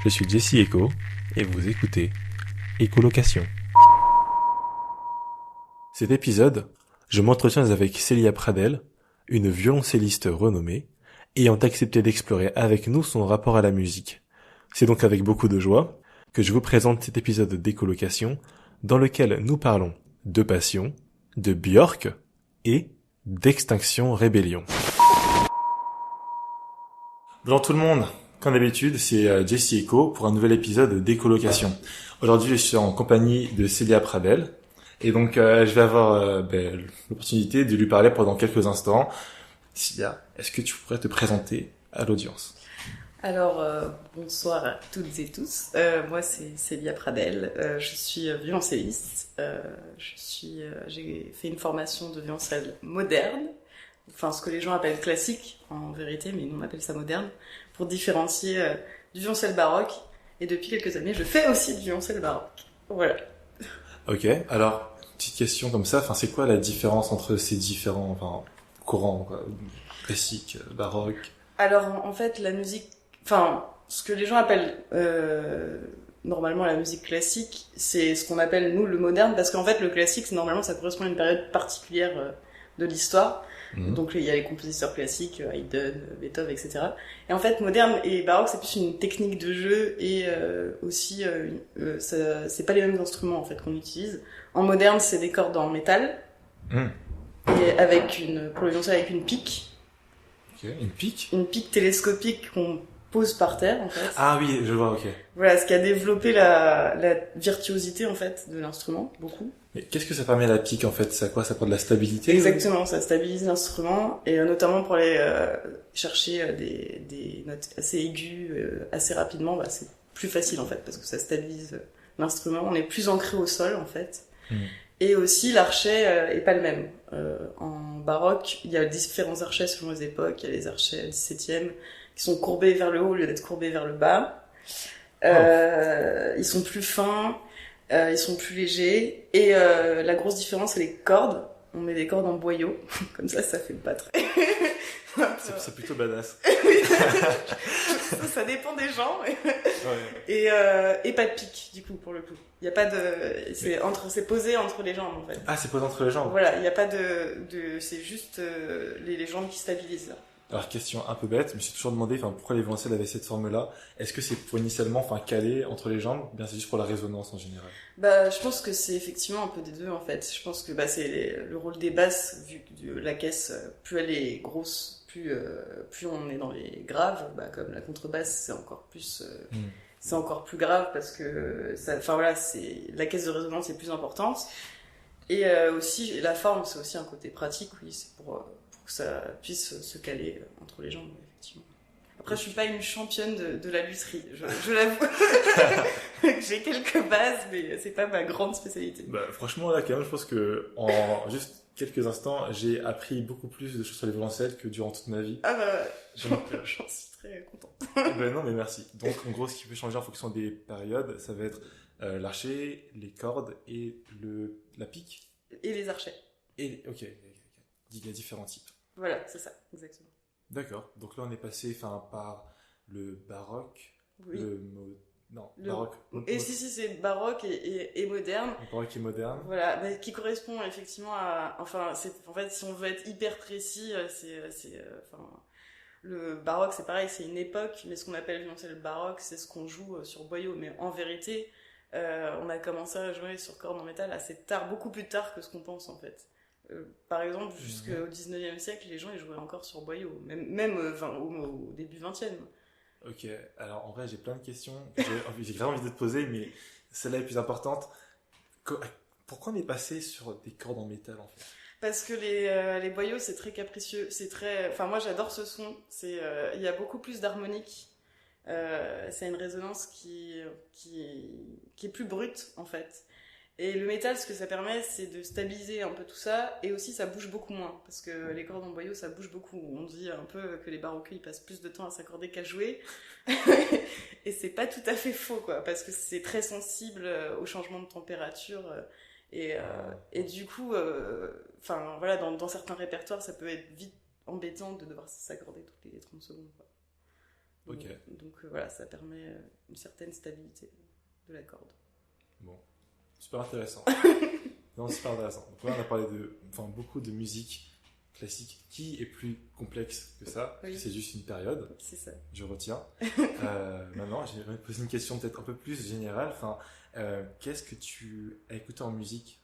Je suis Jesse Echo et vous écoutez Écolocation. Cet épisode, je m'entretiens avec Célia Pradel, une violoncelliste renommée, ayant accepté d'explorer avec nous son rapport à la musique. C'est donc avec beaucoup de joie que je vous présente cet épisode d'Écolocation dans lequel nous parlons de passion, de Björk et d'Extinction Rébellion. Bonjour tout le monde, comme d'habitude c'est Jesse Echo pour un nouvel épisode d'Écolocation. Aujourd'hui je suis en compagnie de Célia Pradel et donc je vais avoir l'opportunité de lui parler pendant quelques instants. Célia, est-ce que tu pourrais te présenter à l'audience ? Alors, bonsoir à toutes et tous. Moi, c'est Célia Pradel. Je suis violoncelliste. J'ai fait une formation de violoncelle moderne, enfin ce que les gens appellent classique en vérité, mais nous on appelle ça moderne, pour différencier du violoncelle baroque. Et depuis quelques années, je fais aussi du violoncelle baroque. Voilà. Ok. Alors, petite question comme ça. Enfin, c'est quoi la différence entre ces différents, courants, quoi, classique, baroque ? Alors, en fait, la musique. Enfin, ce que les gens appellent normalement la musique classique, c'est ce qu'on appelle nous le moderne, parce qu'en fait le classique, normalement ça correspond à une période particulière de l'histoire. Donc il y a les compositeurs classiques, Haydn, Beethoven, etc. Et en fait moderne et baroque c'est plus une technique de jeu et aussi c'est pas les mêmes instruments en fait qu'on utilise. En moderne c'est des cordes en métal et pour le violoncelle avec une pique. Ok, une pique ? Une pique télescopique qu'on pose par terre en fait. Ah oui, je vois, ok. Voilà, ce qui a développé la virtuosité en fait de l'instrument, beaucoup. Mais qu'est-ce que ça permet la pique en fait ? C'est à quoi ? Ça prend de la stabilité ? Exactement, ça stabilise l'instrument et notamment pour aller chercher des notes assez aiguës assez rapidement, c'est plus facile en fait parce que ça stabilise l'instrument. On est plus ancré au sol en fait. Et aussi l'archet est pas le même. En baroque, il y a différents archets selon les époques. Il y a les archets 17e qui sont courbés vers le haut au lieu d'être courbés vers le bas. Ils sont plus fins, ils sont plus légers. Et la grosse différence, c'est les cordes. On met des cordes en boyau, comme ça fait battre. C'est plutôt badass. ça dépend des gens. Ouais. Et pas de pique, du coup, pour le coup. Il y a pas de, c'est posé entre les jambes, en fait. Ah, c'est posé entre les jambes. Voilà, il y a pas c'est juste les jambes qui stabilisent, là. Alors, question un peu bête, je me suis toujours demandé, pourquoi les violoncelles avaient cette forme-là. Est-ce que c'est pour initialement, caler entre les jambes, ou bien c'est juste pour la résonance en général? Je pense que c'est effectivement un peu des deux, en fait. Je pense que, c'est le rôle des basses, vu que la caisse, plus elle est grosse, plus on est dans les graves, comme la contrebasse, c'est encore plus grave parce que la caisse de résonance est plus importante. Et aussi, la forme, c'est aussi un côté pratique, oui, c'est pour que ça puisse se caler entre les jambes, effectivement. Après, je suis pas une championne de la lutherie, je l'avoue. J'ai quelques bases, mais c'est pas ma grande spécialité. Franchement, là, quand même, je pense que en juste quelques instants, j'ai appris beaucoup plus de choses sur les violoncelles que durant toute ma vie. J'en suis très contente. Non, mais merci. Donc, en gros, ce qui peut changer en fonction des périodes, ça va être l'archet, les cordes et la pique. Et les archets. Et, ok. Il y a différents types. Voilà, c'est ça, exactement. D'accord. Donc là, on est passé par le baroque, oui. Baroque. Et si, c'est baroque et moderne. Baroque et moderne. Voilà, mais qui correspond effectivement à... en fait, si on veut être hyper précis, le baroque, c'est pareil, c'est une époque, mais ce qu'on appelle le violoncelle baroque, c'est ce qu'on joue sur boyau. Mais en vérité, on a commencé à jouer sur cordes en métal assez tard, beaucoup plus tard que ce qu'on pense en fait. Par exemple, jusqu'au 19e siècle, les gens ils jouaient encore sur boyau, même au début 20e. Ok, alors en vrai j'ai plein de questions, j'ai grave envie de te poser, mais celle-là est plus importante. Pourquoi on est passé sur des cordes en métal en fait ? Parce que les boyaux c'est très capricieux, moi j'adore ce son, il y a beaucoup plus d'harmonique, c'est une résonance qui est plus brute en fait. Et le métal, ce que ça permet, c'est de stabiliser un peu tout ça, et aussi ça bouge beaucoup moins, parce que les cordes en boyau, ça bouge beaucoup. On dit un peu que les baroqueux, ils passent plus de temps à s'accorder qu'à jouer, et c'est pas tout à fait faux, quoi, parce que c'est très sensible au changement de température, et du coup, dans certains répertoires, ça peut être vite embêtant de devoir s'accorder toutes les 30 secondes, quoi. Ok. Donc voilà, ça permet une certaine stabilité de la corde. Bon, super intéressant. Non, super intéressant. Donc là, on a parlé beaucoup de musique classique qui est plus complexe que ça. Oui. C'est juste une période. C'est ça. Je retiens. Maintenant, j'aimerais te poser une question peut-être un peu plus générale. Qu'est-ce que tu as écouté en musique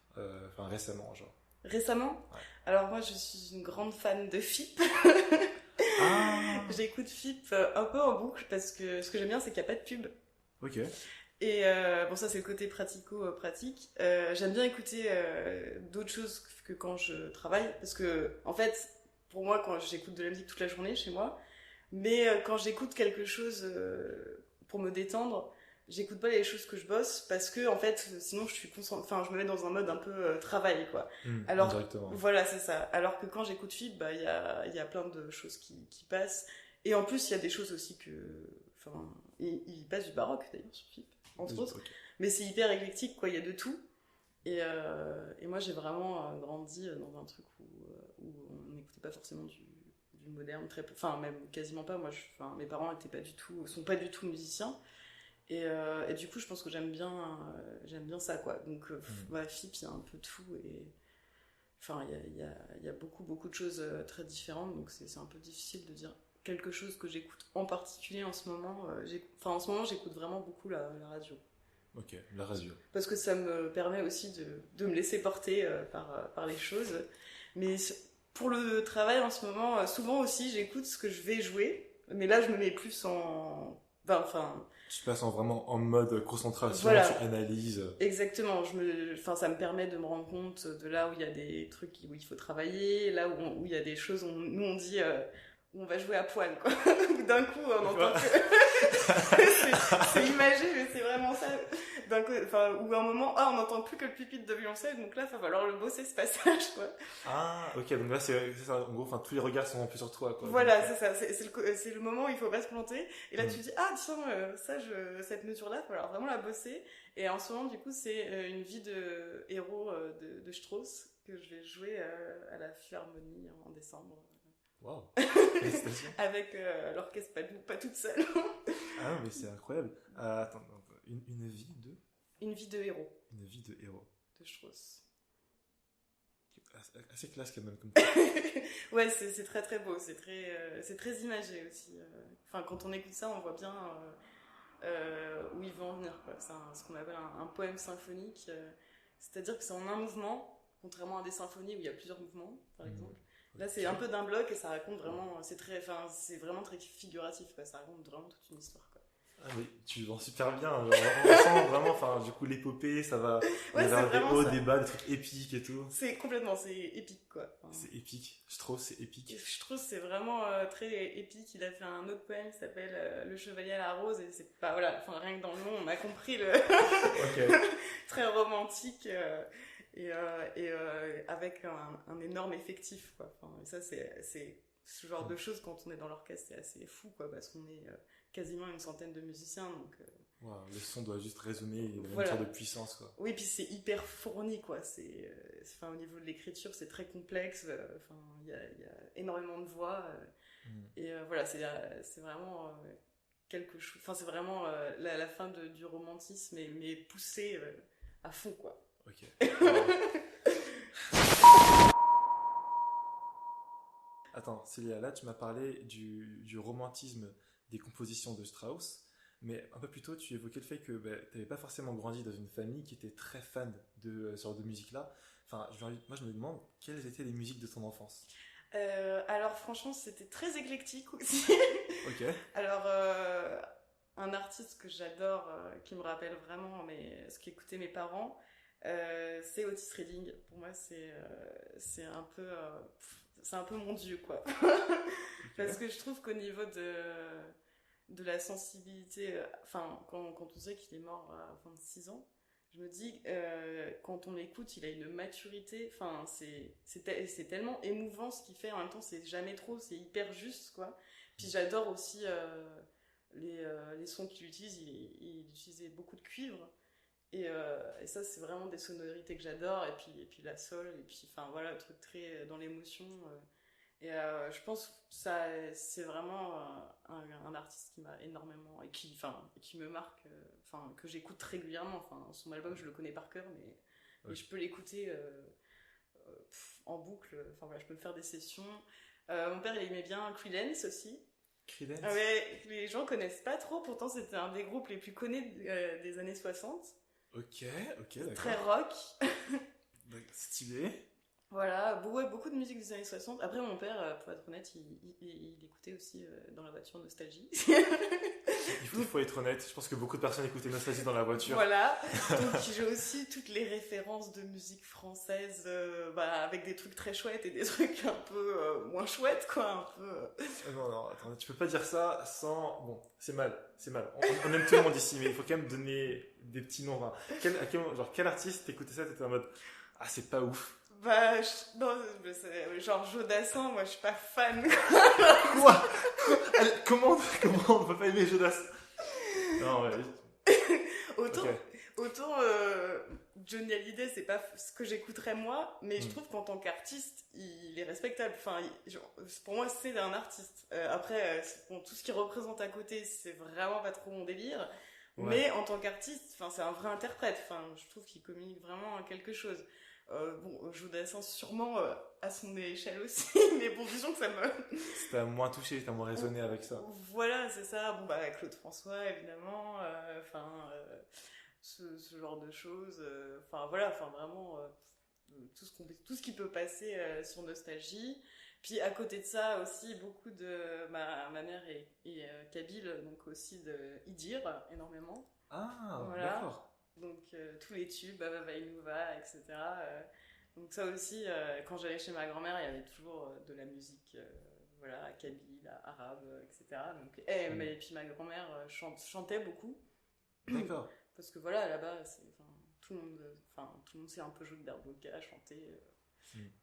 récemment, genre? Récemment? Ouais. Alors moi, je suis une grande fan de FIP. Ah. J'écoute FIP un peu en boucle parce que ce que j'aime bien, c'est qu'il n'y a pas de pub. Ok. Et bon, ça c'est le côté pratico-pratique. J'aime bien écouter d'autres choses que quand je travaille, parce que en fait, pour moi, quand j'écoute de la musique toute la journée chez moi, mais quand j'écoute quelque chose pour me détendre, j'écoute pas les choses que je bosse, parce que en fait, sinon je suis je me mets dans un mode un peu travail, quoi. Alors directement. voilà, c'est ça. Alors que quand j'écoute FIP, bah il y a plein de choses qui passent, et en plus il y a des choses aussi que, il passe du baroque d'ailleurs sur FIP, entre autres. Okay. Mais c'est hyper éclectique, quoi. Il y a de tout. Et moi, j'ai vraiment grandi dans un truc où on n'écoutait pas forcément du moderne, très peu. Enfin, même quasiment pas. Moi, mes parents sont pas du tout musiciens. Et du coup, je pense que j'aime bien ça, quoi. Donc, FIP, il y a un peu de tout. Et il y a beaucoup de choses très différentes. Donc, c'est un peu difficile de dire quelque chose que j'écoute en particulier en ce moment. En ce moment, j'écoute vraiment beaucoup la radio. Ok, la radio. Parce que ça me permet aussi de me laisser porter par les choses. Mais pour le travail en ce moment, souvent aussi, j'écoute ce que je vais jouer. Mais là, je me mets plus en... Tu passes vraiment en mode concentration, voilà. Tu analyses. Exactement. Ça me permet de me rendre compte de là où il y a des trucs où il faut travailler, là où il y a des choses où nous on dit... où on va jouer à poil, quoi. D'un coup, on entend que... c'est imagé, mais c'est vraiment ça. D'un coup, où à un moment, on n'entend plus que le pupitre de violoncelle, donc là, il va falloir le bosser, ce passage, quoi. Ah, ok, donc là, c'est ça, en gros, tous les regards sont un peu sur toi, quoi. Voilà, c'est ça, c'est le moment où il faut pas se planter, et là, tu te dis, tiens, cette mesure-là, il va falloir vraiment la bosser, et en ce moment, du coup, c'est une vie de héros de Strauss, que je vais jouer à la Philharmonie en décembre. Wow, félicitations. Avec l'orchestre pas toute seule. Ah mais c'est incroyable. Attends, une vie de... Une vie de héros. Une vie de héros. De Strauss. Assez classe quand même. Comme ouais, c'est très très beau, c'est très imagé aussi. Quand on écoute ça, on voit bien où il veut en venir, quoi. C'est ce qu'on appelle un poème symphonique. C'est-à-dire que c'est en un mouvement, contrairement à des symphonies où il y a plusieurs mouvements, par exemple. Là, c'est un peu d'un bloc et ça raconte vraiment, c'est vraiment très figuratif, quoi. Ça raconte vraiment toute une histoire, quoi. Ah mais tu vends super bien, genre, on sent vraiment, du coup l'épopée, ça va, ouais, il y a des hauts, des bas, des trucs épiques et tout. C'est épique, quoi. C'est épique, Strauss c'est épique. Strauss c'est vraiment très épique, il a fait un autre poème qui s'appelle Le Chevalier à la Rose et c'est pas, rien que dans le nom on a compris le... très romantique et avec un énorme effectif, quoi. Et ça c'est ce genre de choses quand on est dans l'orchestre, c'est assez fau, quoi, parce qu'on est quasiment une centaine de musiciens, donc le son doit juste résonner, il y a une sorte de puissance, quoi. Oui, puis c'est hyper fourni, quoi. Au niveau de l'écriture, c'est très complexe. Il y a énormément de voix et c'est vraiment quelque chose. C'est vraiment la fin du romantisme, mais poussé à fond, quoi. Ok. Attends, Célia, là tu m'as parlé du romantisme des compositions de Strauss, mais un peu plus tôt tu évoquais le fait que tu n'avais pas forcément grandi dans une famille qui était très fan de ce genre de musique-là. Moi je me demande quelles étaient les musiques de ton enfance. Alors franchement c'était très éclectique aussi. Ok. Alors un artiste que j'adore, qui me rappelle vraiment ce qu'écoutaient mes parents, c'est Otis Redding. Pour moi c'est un peu mon dieu, quoi. Parce que je trouve qu'au niveau de la sensibilité, quand on sait qu'il est mort à 26 ans, je me dis quand on l'écoute il a une maturité, c'est tellement émouvant ce qu'il fait, en même temps c'est jamais trop, c'est hyper juste, quoi. Puis j'adore aussi les sons qu'il utilise, il utilisait beaucoup de cuivre. Et ça c'est vraiment des sonorités que j'adore, et puis la soul, et puis le truc très dans l'émotion, Et je pense que ça, c'est vraiment un artiste qui m'a énormément et qui me marque, que j'écoute régulièrement. Enfin, son album, je le connais par cœur, mais je peux l'écouter en boucle. Enfin voilà, je peux me faire des sessions. Mon père, il aimait bien Creedence aussi. Creedence. Ah ouais, les gens connaissent pas trop. Pourtant, c'était un des groupes les plus connus des années 60. Ok, d'accord. Très rock. Stylé. Voilà, beaucoup de musique des années 60. Après, mon père, pour être honnête, il écoutait aussi dans la voiture Nostalgie. Il faut être honnête, je pense que beaucoup de personnes écoutaient Nostalgie dans la voiture. Voilà, donc j'ai aussi toutes les références de musique française, avec des trucs très chouettes et des trucs un peu moins chouettes, quoi, un peu... Non, attends, tu peux pas dire ça sans... Bon, c'est mal. On aime tout le monde ici, mais il faut quand même donner des petits noms. Enfin, quel artiste t'écoutais ça, t'étais en mode, ah, c'est pas ouf. Genre Jodassin, moi je suis pas fan. Quoi? Comment on peut pas aimer Jodas? Non, ouais. Autant Johnny Hallyday, c'est pas ce que j'écouterais moi, mais je trouve qu'en tant qu'artiste, il est respectable. Enfin, pour moi, c'est un artiste. Après, tout ce qu'il représente à côté, c'est vraiment pas trop mon délire. Ouais. Mais en tant qu'artiste, c'est un vrai interprète. Je trouve qu'il communique vraiment quelque chose. Jodassin sûrement à son échelle aussi, mais bon, disons que ça me... T'as moins touché, t'as moins raisonné avec ça. Voilà, c'est ça. Claude François, évidemment, ce genre de choses. Vraiment tout ce qui peut passer sur Nostalgie. Puis à côté de ça aussi, beaucoup de... Ma mère est kabyle, donc aussi de Idir, énormément. Ah, voilà. D'accord. Donc tous les tubes, Baba Vainouva, etc. Donc ça aussi, quand j'allais chez ma grand-mère, il y avait toujours de la musique, kabyle, arabe, etc. Donc, et puis ma grand-mère chantait beaucoup. D'accord. Parce que voilà, là-bas, tout le monde sait un peu jouer de l'harmonica, chanter.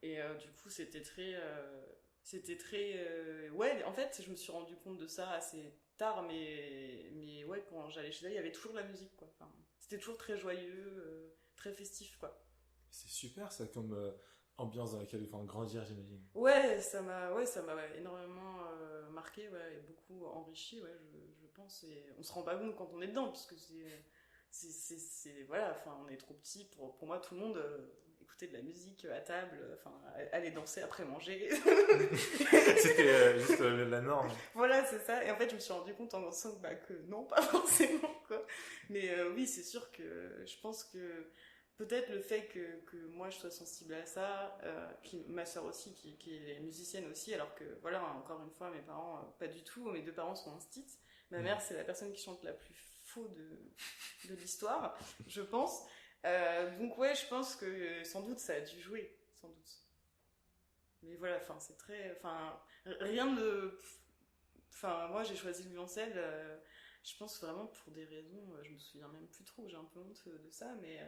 Et du coup, c'était très... en fait, je me suis rendu compte de ça assez tard, mais ouais, quand j'allais chez elle, il y avait toujours de la musique, quoi. C'était toujours très joyeux, très festif, quoi. C'est super, ça, comme ambiance dans laquelle il faut grandir, j'imagine. Ouais, ça m'a énormément marqué, ouais, et beaucoup enrichi, ouais, je pense. Et on se rend pas compte quand on est dedans, parce que on est trop petit pour moi, tout le monde écouter de la musique à table, aller danser après manger. C'était juste la norme. Voilà, c'est ça. Et en fait, je me suis rendu compte en dansant que non, pas forcément, quoi. Mais oui, c'est sûr que je pense que peut-être le fait que moi je sois sensible à ça, puis ma soeur aussi, qui est musicienne aussi, alors que voilà, encore une fois, mes parents, pas du tout, mes deux parents sont instits. Ma mère, c'est la personne qui chante la plus faux de l'histoire, je pense. Donc ouais, je pense que sans doute ça a dû jouer, sans doute. Mais voilà, c'est très... rien de... moi j'ai choisi le violoncelle, je pense vraiment pour des raisons, je me souviens même plus trop, j'ai un peu honte de ça, mais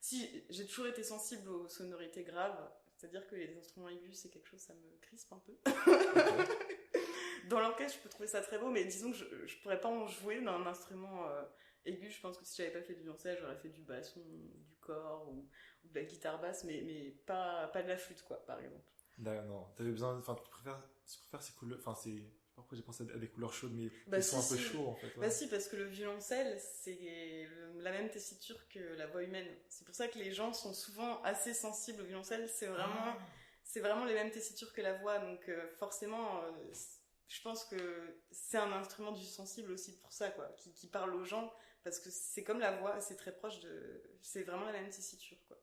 si, j'ai toujours été sensible aux sonorités graves, c'est-à-dire que les instruments aigus, c'est quelque chose, ça me crispe un peu. Dans l'orchestre, je peux trouver ça très beau, mais disons que je pourrais pas en jouer d'un instrument aigu. Je pense que si j'avais pas fait du violoncelle, j'aurais fait du basson, du cor ou de la guitare basse, mais pas de la flûte, quoi, par exemple. Non, t'avais besoin, tu préfères ces couleurs, c'est, je sais pas pourquoi j'ai pensé à des couleurs chaudes, mais ils sont un peu chauds, en fait. Ouais. Bah si, parce que le violoncelle, c'est la même tessiture que la voix humaine. C'est pour ça que les gens sont souvent assez sensibles au violoncelle, c'est vraiment les mêmes tessitures que la voix, donc forcément... je pense que c'est un instrument du sensible aussi pour ça, quoi, qui parle aux gens, parce que c'est comme la voix, c'est très proche c'est vraiment la même tessiture, quoi.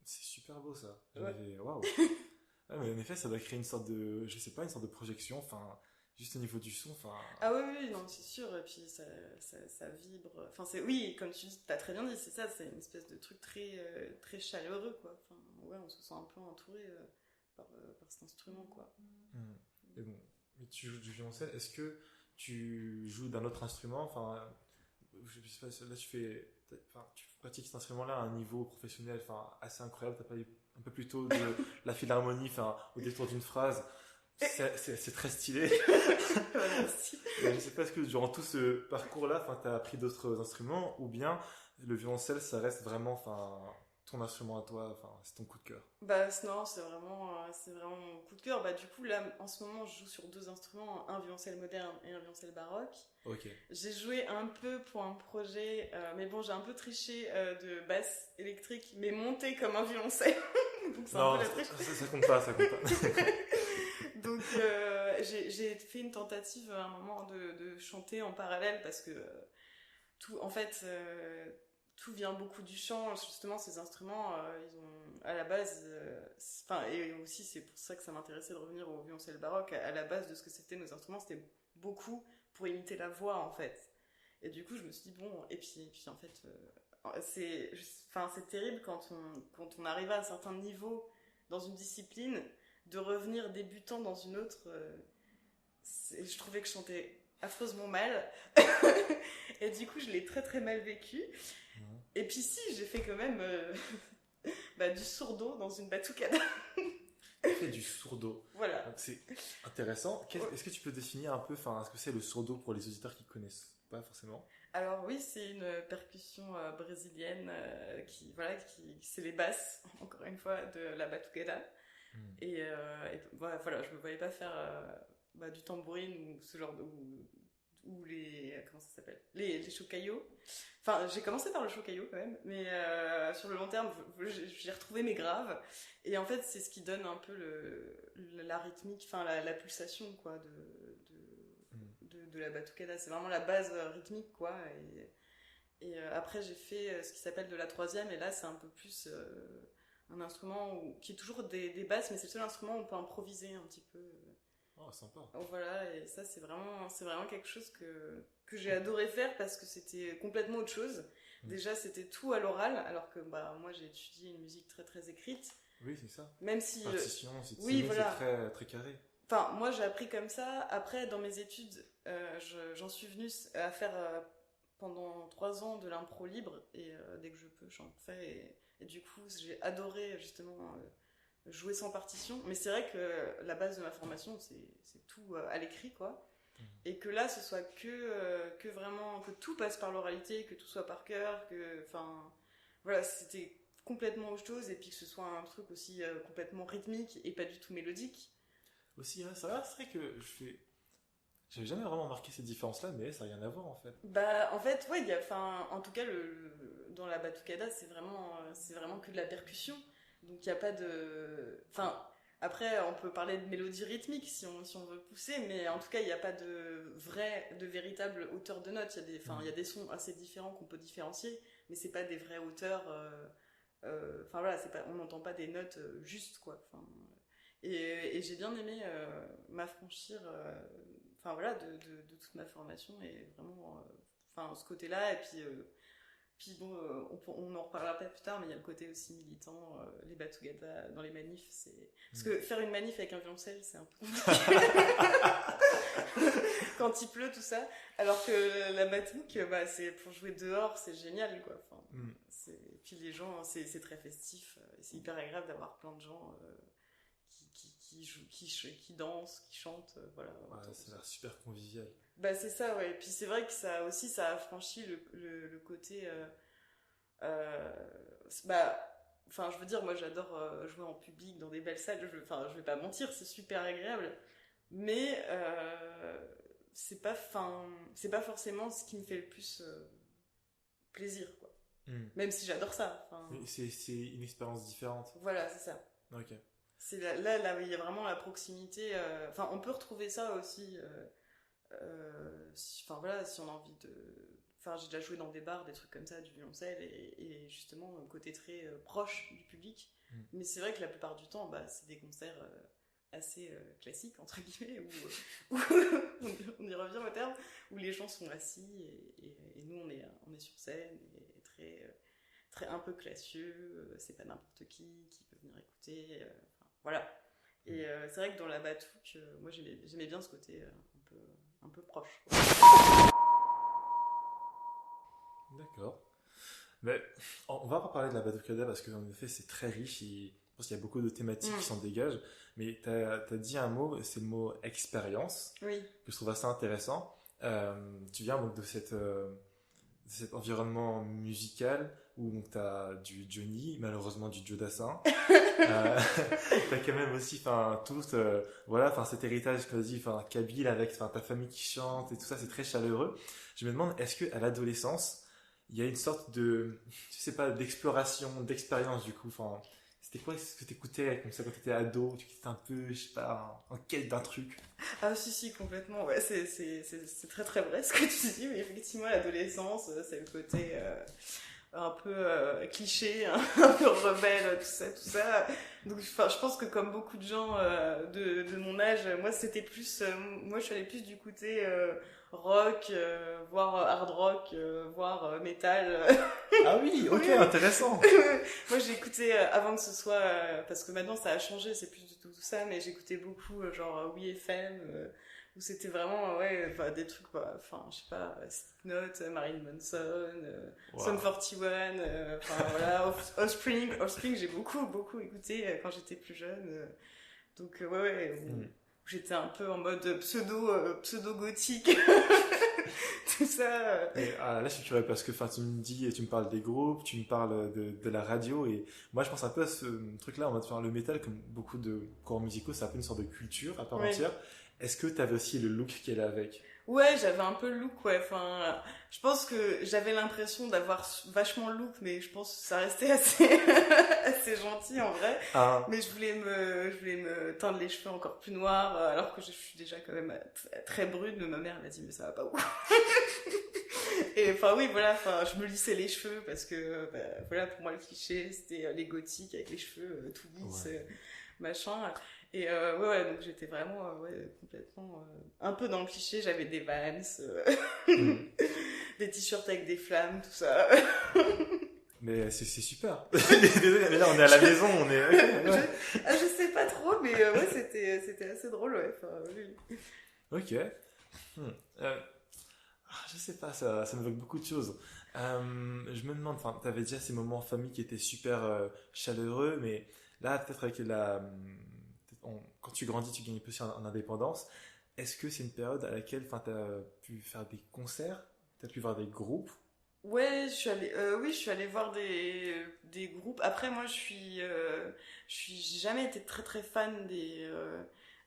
C'est super beau, ça. Ouais. Waouh. Ouais, mais en effet, ça doit créer une sorte de, je sais pas, une sorte de projection, juste au niveau du son, Ah oui, non, c'est sûr, et puis ça vibre, oui, comme tu dis, t'as très bien dit, c'est ça, c'est une espèce de truc très, très chaleureux, quoi. Ouais, on se sent un peu entouré par cet instrument, quoi. Et bon. Mais tu joues du violoncelle, est-ce que tu joues d'un autre instrument? Je sais pas, là tu pratiques cet instrument-là à un niveau professionnel, assez incroyable. T'as parlé un peu plus tôt de la philharmonie, au détour d'une phrase. C'est très stylé. Merci. Je sais pas, est-ce que durant tout ce parcours-là, t'as appris d'autres instruments, ou bien le violoncelle, ça reste vraiment, ton instrument à toi, enfin, c'est ton coup de cœur? Bah non, c'est vraiment mon coup de cœur. Bah du coup là, en ce moment, je joue sur 2 instruments, un violoncelle moderne et un violoncelle baroque. Ok. J'ai joué un peu pour un projet, mais bon, j'ai un peu triché de basse électrique, mais montée comme un violoncelle. Donc c'est un Non, peu la triche. ça compte pas, ça compte pas. Donc j'ai fait une tentative à un moment de chanter en parallèle parce que tout, en fait, tout vient beaucoup du chant. Justement, ces instruments, ils ont à la base, enfin, et aussi c'est pour ça que ça m'intéressait de revenir au violoncelle baroque. À la base de ce que c'était nos instruments, c'était beaucoup pour imiter la voix en fait. Et du coup, je me suis dit bon, et puis en fait, c'est terrible quand on arrive à un certain niveau dans une discipline de revenir débutant dans une autre. Je trouvais que je chantais affreusement mal. Et du coup, je l'ai très très mal vécu. Et puis si, j'ai fait quand même du sourdo dans une batucada. Tu fais du sourdo. Voilà. Donc, c'est intéressant. Est-ce que tu peux définir un peu, enfin, ce que c'est le sourdo pour les auditeurs qui connaissent pas forcément? Alors oui, c'est une percussion brésilienne c'est les basses, encore une fois, de la batucada. Et voilà, je me voyais pas faire du tambourine ou ce genre de ou les comment ça s'appelle, les chocaillots. Enfin, j'ai commencé par le chocaillot quand même, mais sur le long terme, j'ai retrouvé mes graves. Et en fait, c'est ce qui donne un peu la rythmique, enfin la pulsation quoi de la batucada. C'est vraiment la base rythmique quoi. Et après, j'ai fait ce qui s'appelle de la troisième, et là, c'est un peu plus un instrument qui est toujours des basses, mais c'est le seul instrument où on peut improviser un petit peu. Oh, sympa. Voilà, et ça, c'est vraiment quelque chose que j'ai adoré faire parce que c'était complètement autre chose. Déjà, c'était tout à l'oral, alors que moi, j'ai étudié une musique très très écrite. Oui, c'est ça. Même si. Partition, c'est voilà. très, très carré. Enfin, moi, j'ai appris comme ça. Après, dans mes études, j'en suis venue à faire pendant 3 ans de l'impro libre, et dès que je peux, j'en fais. Et du coup, j'ai adoré justement jouer sans partition. Mais c'est vrai que la base de ma formation, c'est tout à l'écrit, quoi. Et que là, ce soit que vraiment, que tout passe par l'oralité, que tout soit par cœur, voilà, c'était complètement autre chose, et puis que ce soit un truc aussi complètement rythmique et pas du tout mélodique. Aussi, c'est vrai que j'avais jamais vraiment remarqué cette différence-là, mais ça n'a rien à voir en fait. En fait, ouais, en tout cas, dans la batucada, c'est vraiment que de la percussion. Donc il n'y a pas de. Enfin, après, on peut parler de mélodie rythmique si on veut pousser, mais en tout cas, il n'y a pas de véritable hauteur de notes. Il y a des sons assez différents qu'on peut différencier, mais c'est pas des vraies hauteurs. Voilà, on n'entend pas des notes justes, quoi. Et j'ai bien aimé m'affranchir voilà, de toute ma formation, et vraiment ce côté-là. Et puis bon, on en reparlera peut-être plus tard, mais il y a le côté aussi militant, les batugadas dans les manifs, parce que faire une manif avec un violoncelle, c'est un peu compliqué quand il pleut, tout ça, alors que la batouk, c'est pour jouer dehors, c'est génial, quoi. Puis les gens, c'est très festif, c'est hyper agréable d'avoir plein de gens qui jouent, qui dansent, qui chantent, voilà. Ouais, ça a l'air super convivial. C'est ça, ouais. Et puis c'est vrai que ça a franchi le côté je veux dire, moi j'adore jouer en public dans des belles salles, je vais pas mentir, c'est super agréable, mais c'est pas forcément ce qui me fait le plus plaisir, quoi. Même si j'adore ça. C'est une expérience différente. Voilà, c'est ça. Ok. C'est là il y a vraiment la proximité. On peut retrouver ça aussi. Si on a envie de. J'ai déjà joué dans des bars, des trucs comme ça, du violoncelle, et justement, un côté très proche du public. Mais c'est vrai que la plupart du temps, c'est des concerts assez classiques, entre guillemets, où on y revient au terme, où les gens sont assis, et nous, on est sur scène, et très, très un peu classieux, c'est pas n'importe qui peut venir écouter, voilà. Et c'est vrai que dans la batouk, moi, j'aimais bien ce côté un peu proche, quoi. D'accord. Mais on va reparler de la batucada parce qu'en effet c'est très riche et je pense qu'il y a beaucoup de thématiques qui s'en dégagent. Mais t'as dit un mot, c'est le mot expérience, oui, que je trouve assez intéressant. Tu viens donc de cet environnement musical où t'as du Johnny, malheureusement du Joe Dassin. T'as quand même aussi, enfin, tous, voilà, enfin, cet héritage, comme dit, enfin, kabyle avec, enfin, ta famille qui chante et tout ça, c'est très chaleureux. Je me demande, est-ce que à l'adolescence, il y a une sorte de, je sais pas, d'exploration, d'expérience du coup, enfin, c'était quoi ce que t'écoutais comme ça quand t'étais ado, tu étais un peu, je sais pas, en quête d'un truc. Ah si, complètement, ouais, c'est très très vrai ce que tu dis, mais effectivement, l'adolescence, c'est le côté un peu cliché, hein, un peu rebelle, tout ça. Donc, enfin, je pense que comme beaucoup de gens de mon âge, moi, c'était plus, moi, je suis allée plus du côté rock, voire hard rock, voire métal. Ah oui, ok, Oui. intéressant. Moi, j'écoutais avant que ce soit, parce que maintenant ça a changé, c'est plus du tout ça, mais j'écoutais beaucoup genre Oui FM, où c'était vraiment ouais, des trucs, enfin je sais pas, Slipknot, Marilyn Manson, Sum Wow. 41, enfin voilà, Offspring, j'ai beaucoup écouté quand j'étais plus jeune, donc ouais, où Hmm. j'étais un peu en mode pseudo gothique, tout ça. Et, ah, là, je suis curieux parce que, enfin, tu me dis, tu me parles des groupes, tu me parles de la radio, et moi, je pense un peu à ce truc-là, en mode, enfin, le métal, comme beaucoup de courants musicaux, c'est un peu une sorte de culture à part Ouais. entière. Est-ce que t'avais aussi le look qu'elle a avec? Ouais, j'avais un peu le look, ouais. Enfin, je pense que j'avais l'impression d'avoir vachement le look, mais je pense que ça restait assez, assez gentil en vrai. Ah, Mais je voulais me teindre les cheveux encore plus noirs, alors que je suis déjà quand même très brune. Ma mère m'a dit, mais ça va pas où. Et enfin, oui, voilà, enfin, je me lissais les cheveux parce que, voilà, pour moi, le cliché, c'était les gothiques avec les cheveux tout lisses, ouais. machin. Et ouais, donc j'étais vraiment ouais, complètement un peu dans le cliché. J'avais des Vans, Hmm. des t-shirts avec des flammes, tout ça. Mais c'est super. Désolé, mais là, on est à la maison, on est, ok, ouais. Je sais pas trop, mais ouais, c'était assez drôle, ouais. Enfin, oui. Ok. Hmm. Euh, je sais pas, ça m'évoque beaucoup de choses. Je me demande, enfin, t'avais déjà ces moments en famille qui étaient super chaleureux, mais là, peut-être avec quand tu grandis, tu gagnes un peu en indépendance. Est-ce que c'est une période à laquelle, enfin, t'as pu faire des concerts, t'as pu voir des groupes? Ouais, oui, je suis allée voir des groupes. Après, moi, j'ai jamais été très très fan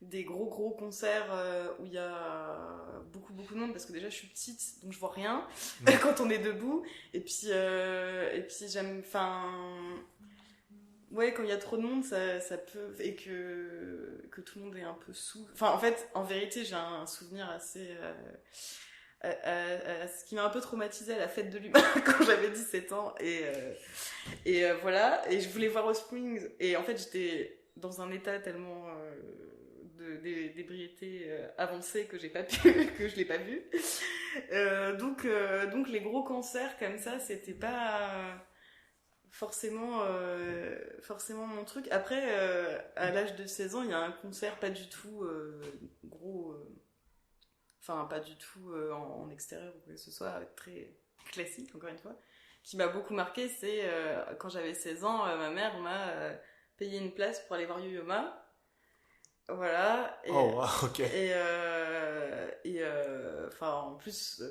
des gros concerts où il y a beaucoup de monde parce que déjà je suis petite donc je vois rien Hmm. quand on est debout et puis j'aime, enfin, ouais, quand il y a trop de monde, ça peut, et que tout le monde est un peu sous. Enfin, en fait, en vérité, j'ai un souvenir assez, ce qui m'a un peu traumatisé à la fête de l'humain quand j'avais 17 ans. Voilà, et je voulais voir Offspring, et en fait, j'étais dans un état tellement d'ébriété avancée que j'ai pas pu, que je l'ai pas vu. Donc les gros concerts comme ça, c'était pas forcément mon truc. Après, à l'âge de 16 ans, il y a un concert pas du tout gros, enfin pas du tout en extérieur ou quoi que ce soit, très classique encore une fois, qui m'a beaucoup marqué. C'est quand j'avais 16 ans, ma mère m'a payé une place pour aller voir Yo-Yo Ma. Voilà, Oh, wow, ok. enfin en plus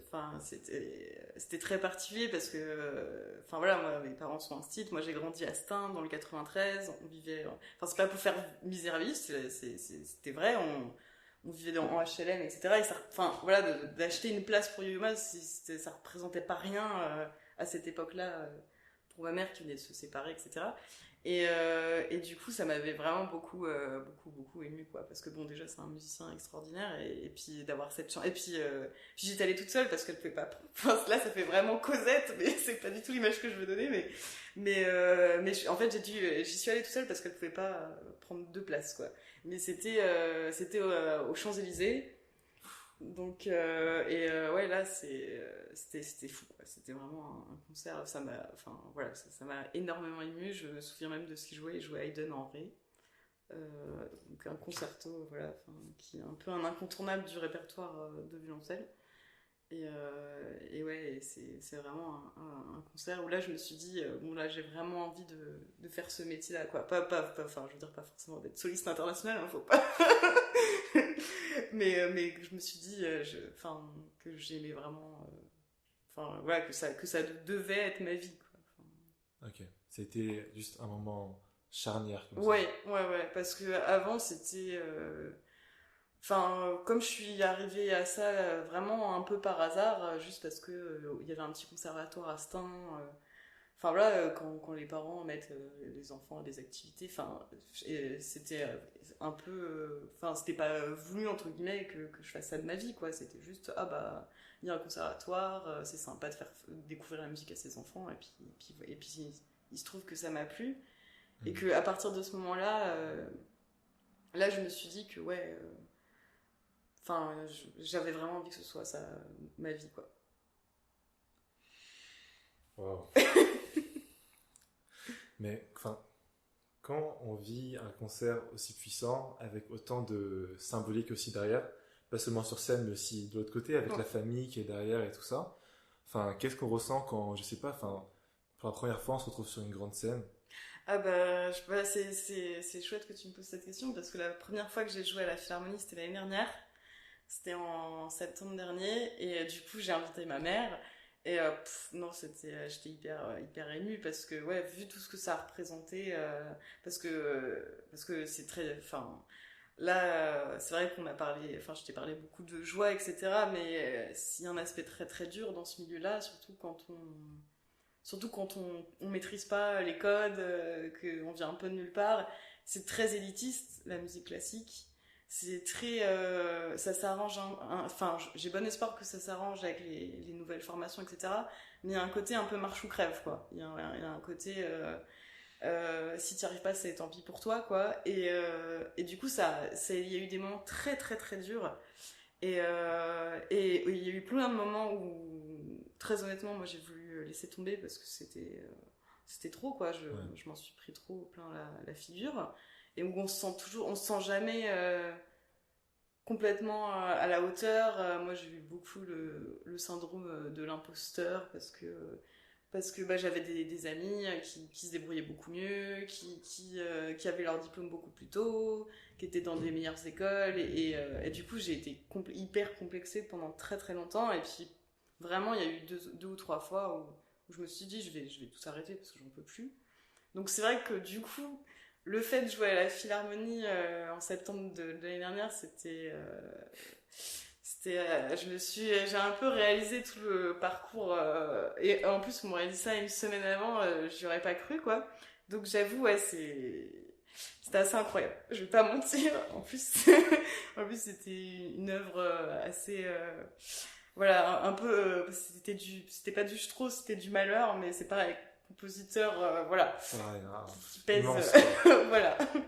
enfin c'était très particulier parce que enfin voilà, moi mes parents sont instituts, moi j'ai grandi à Stein dans le 93, on vivait, enfin c'est pas pour faire misérabiliste, c'était vrai, on vivait en HLM, etc. Et ça, enfin voilà, d'acheter une place pour Yuma, ça représentait pas rien à cette époque-là pour ma mère qui venait de se séparer, etc. Et du coup, ça m'avait vraiment beaucoup ému, quoi. Parce que bon, déjà, c'est un musicien extraordinaire, et puis d'avoir cette chance. Et puis j'étais allée toute seule parce qu'elle pouvait pas. Enfin, là, ça fait vraiment Cosette, mais c'est pas du tout l'image que je veux donner. En fait, j'y suis allée toute seule parce qu'elle pouvait pas prendre deux places, quoi. Mais c'était aux Champs-Élysées. Donc ouais, là c'était fou, quoi. C'était vraiment un concert, ça m'a énormément ému. Je me souviens même de ce qu'il jouait. Il jouait Haydn en ré, donc un concerto, voilà, qui est un peu un incontournable du répertoire de violoncelle. Et ouais, c'est vraiment un concert où là je me suis dit bon, là j'ai vraiment envie de faire ce métier là, quoi. Enfin, je veux dire, pas forcément d'être soliste international, hein, faut pas. mais je me suis dit que j'aimais vraiment enfin voilà, que ça devait être ma vie, quoi. Enfin, Ok. C'était juste un moment charnière comme ça. ouais, parce que avant c'était enfin, comme je suis arrivée à ça vraiment un peu par hasard, juste parce que il y avait un petit conservatoire à Stein. Enfin voilà, quand les parents mettent les enfants à des activités, enfin, c'était un peu, enfin, c'était pas voulu entre guillemets que je fasse ça de ma vie, quoi. C'était juste, ah bah, il y a un conservatoire, c'est sympa de faire découvrir la musique à ses enfants, et puis il se trouve que ça m'a plu, et que à partir de ce moment-là, là, je me suis dit que ouais. Enfin, j'avais vraiment envie que ce soit ça, ma vie, quoi. Wow. Mais enfin, quand on vit un concert aussi puissant, avec autant de symbolique aussi derrière, pas seulement sur scène, mais aussi de l'autre côté, avec la famille qui est derrière et tout ça, enfin, qu'est-ce qu'on ressent quand, je sais pas, enfin, pour la première fois, on se retrouve sur une grande scène? Ah bah, c'est chouette que tu me poses cette question, parce que la première fois que j'ai joué à la Philharmonie, c'était l'année dernière. C'était en septembre dernier, et du coup, j'ai invité ma mère. Et non, j'étais hyper émue, parce que, ouais, vu tout ce que ça a représenté, parce que c'est très, enfin, là, c'est vrai qu'on a parlé, enfin, je t'ai parlé beaucoup de joie, etc., mais s'il y a un aspect très très dur dans ce milieu-là, surtout quand on maîtrise pas les codes, qu'on vient un peu de nulle part, c'est très élitiste, la musique classique. C'est très, ça s'arrange, enfin, j'ai bon espoir que ça s'arrange avec les nouvelles formations, etc. Mais il y a un côté un peu marche ou crève, quoi. Il y a un côté, si t'y arrives pas, c'est tant pis pour toi, quoi. Et du coup, il y a eu des moments très, très, très durs. Et il y a eu plein de moments où, très honnêtement, moi j'ai voulu laisser tomber parce que c'était trop, quoi. Je m'en suis pris trop plein la figure. Et où on se sent jamais complètement à la hauteur. Moi j'ai eu beaucoup le syndrome de l'imposteur parce que bah, j'avais des amis qui se débrouillaient beaucoup mieux, qui avaient leur diplôme beaucoup plus tôt, qui étaient dans des meilleures écoles. Et du coup, j'ai été hyper complexée pendant très très longtemps. Et puis, vraiment, il y a eu deux ou trois fois où je me suis dit, je vais tout arrêter parce que j'en peux plus. Donc, c'est vrai que du coup, le fait de jouer à la Philharmonie en septembre de l'année dernière, j'ai un peu réalisé tout le parcours, et en plus, on m'aurait dit ça une semaine avant, j'y aurais pas cru, quoi. Donc, j'avoue, ouais, c'était assez incroyable. Je vais pas mentir. En plus, en plus, c'était une œuvre assez, voilà, un peu, c'était pas du Strauss, c'était du Malheur, mais c'est pareil. Compositeur, voilà, qui pèse, immense, voilà. Oh.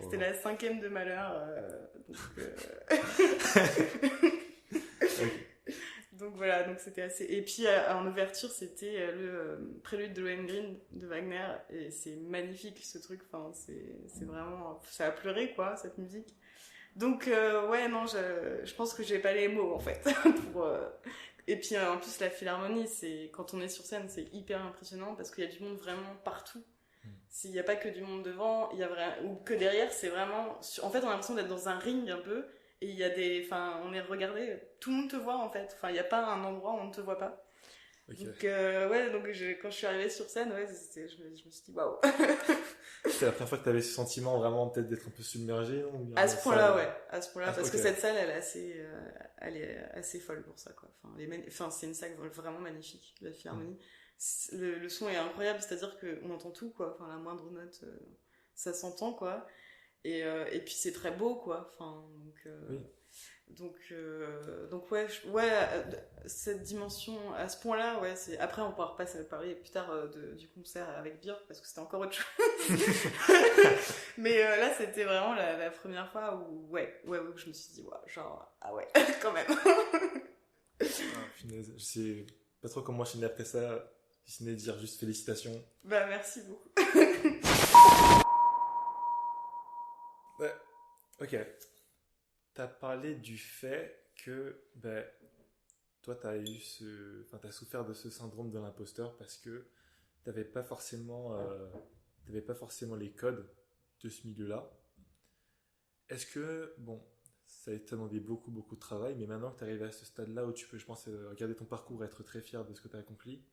C'était la cinquième de Malheur, donc, donc voilà, donc c'était assez. Et puis en ouverture, c'était le prélude de Lohengrin de Wagner, et c'est magnifique ce truc. Enfin, c'est vraiment, ça a pleuré, quoi, cette musique. Donc ouais, non, je pense que j'ai pas les mots en fait pour. Et puis en plus la Philharmonie, c'est quand on est sur scène, c'est hyper impressionnant parce qu'il y a du monde vraiment partout. S'il n'y a pas que du monde devant, il y a ou que derrière, c'est vraiment. En fait, on a l'impression d'être dans un ring un peu. Et il y a enfin, on est regardé, tout le monde te voit en fait. Enfin, il n'y a pas un endroit où on ne te voit pas. Okay. Donc, ouais, donc quand je suis arrivée sur scène, ouais, je me suis dit, waouh. C'était la première fois que tu avais ce sentiment vraiment peut-être d'être un peu submergé, non? À ce point-là, ouais. À ce point-là, parce que cette salle, elle est assez folle pour ça, quoi. Enfin, c'est une salle vraiment magnifique, la Philharmonie. Le son est incroyable, c'est-à-dire qu'on entend tout, quoi. Enfin, la moindre note, ça s'entend, quoi. Et puis c'est très beau, quoi. Enfin, donc ouais, cette dimension à ce point-là, ouais, c'est. Après, on pourra parler plus tard du concert avec Björk parce que c'était encore autre chose. Mais là, c'était vraiment la première fois où je me suis dit, ouais, genre, ah ouais, quand même. Punaise, je sais pas trop comment enchaîner après ça, si ce n'est dire juste félicitations. Bah, merci beaucoup. Ouais, ok. T'as parlé du fait que, ben, toi, t'as souffert de ce syndrome de l'imposteur parce que t'avais pas forcément les codes de ce milieu-là. Est-ce que, bon, Ça a été demandé beaucoup, beaucoup de travail, mais maintenant que tu arrives à ce stade-là où tu peux, je pense, regarder ton parcours et être très fier de ce que tu as accompli,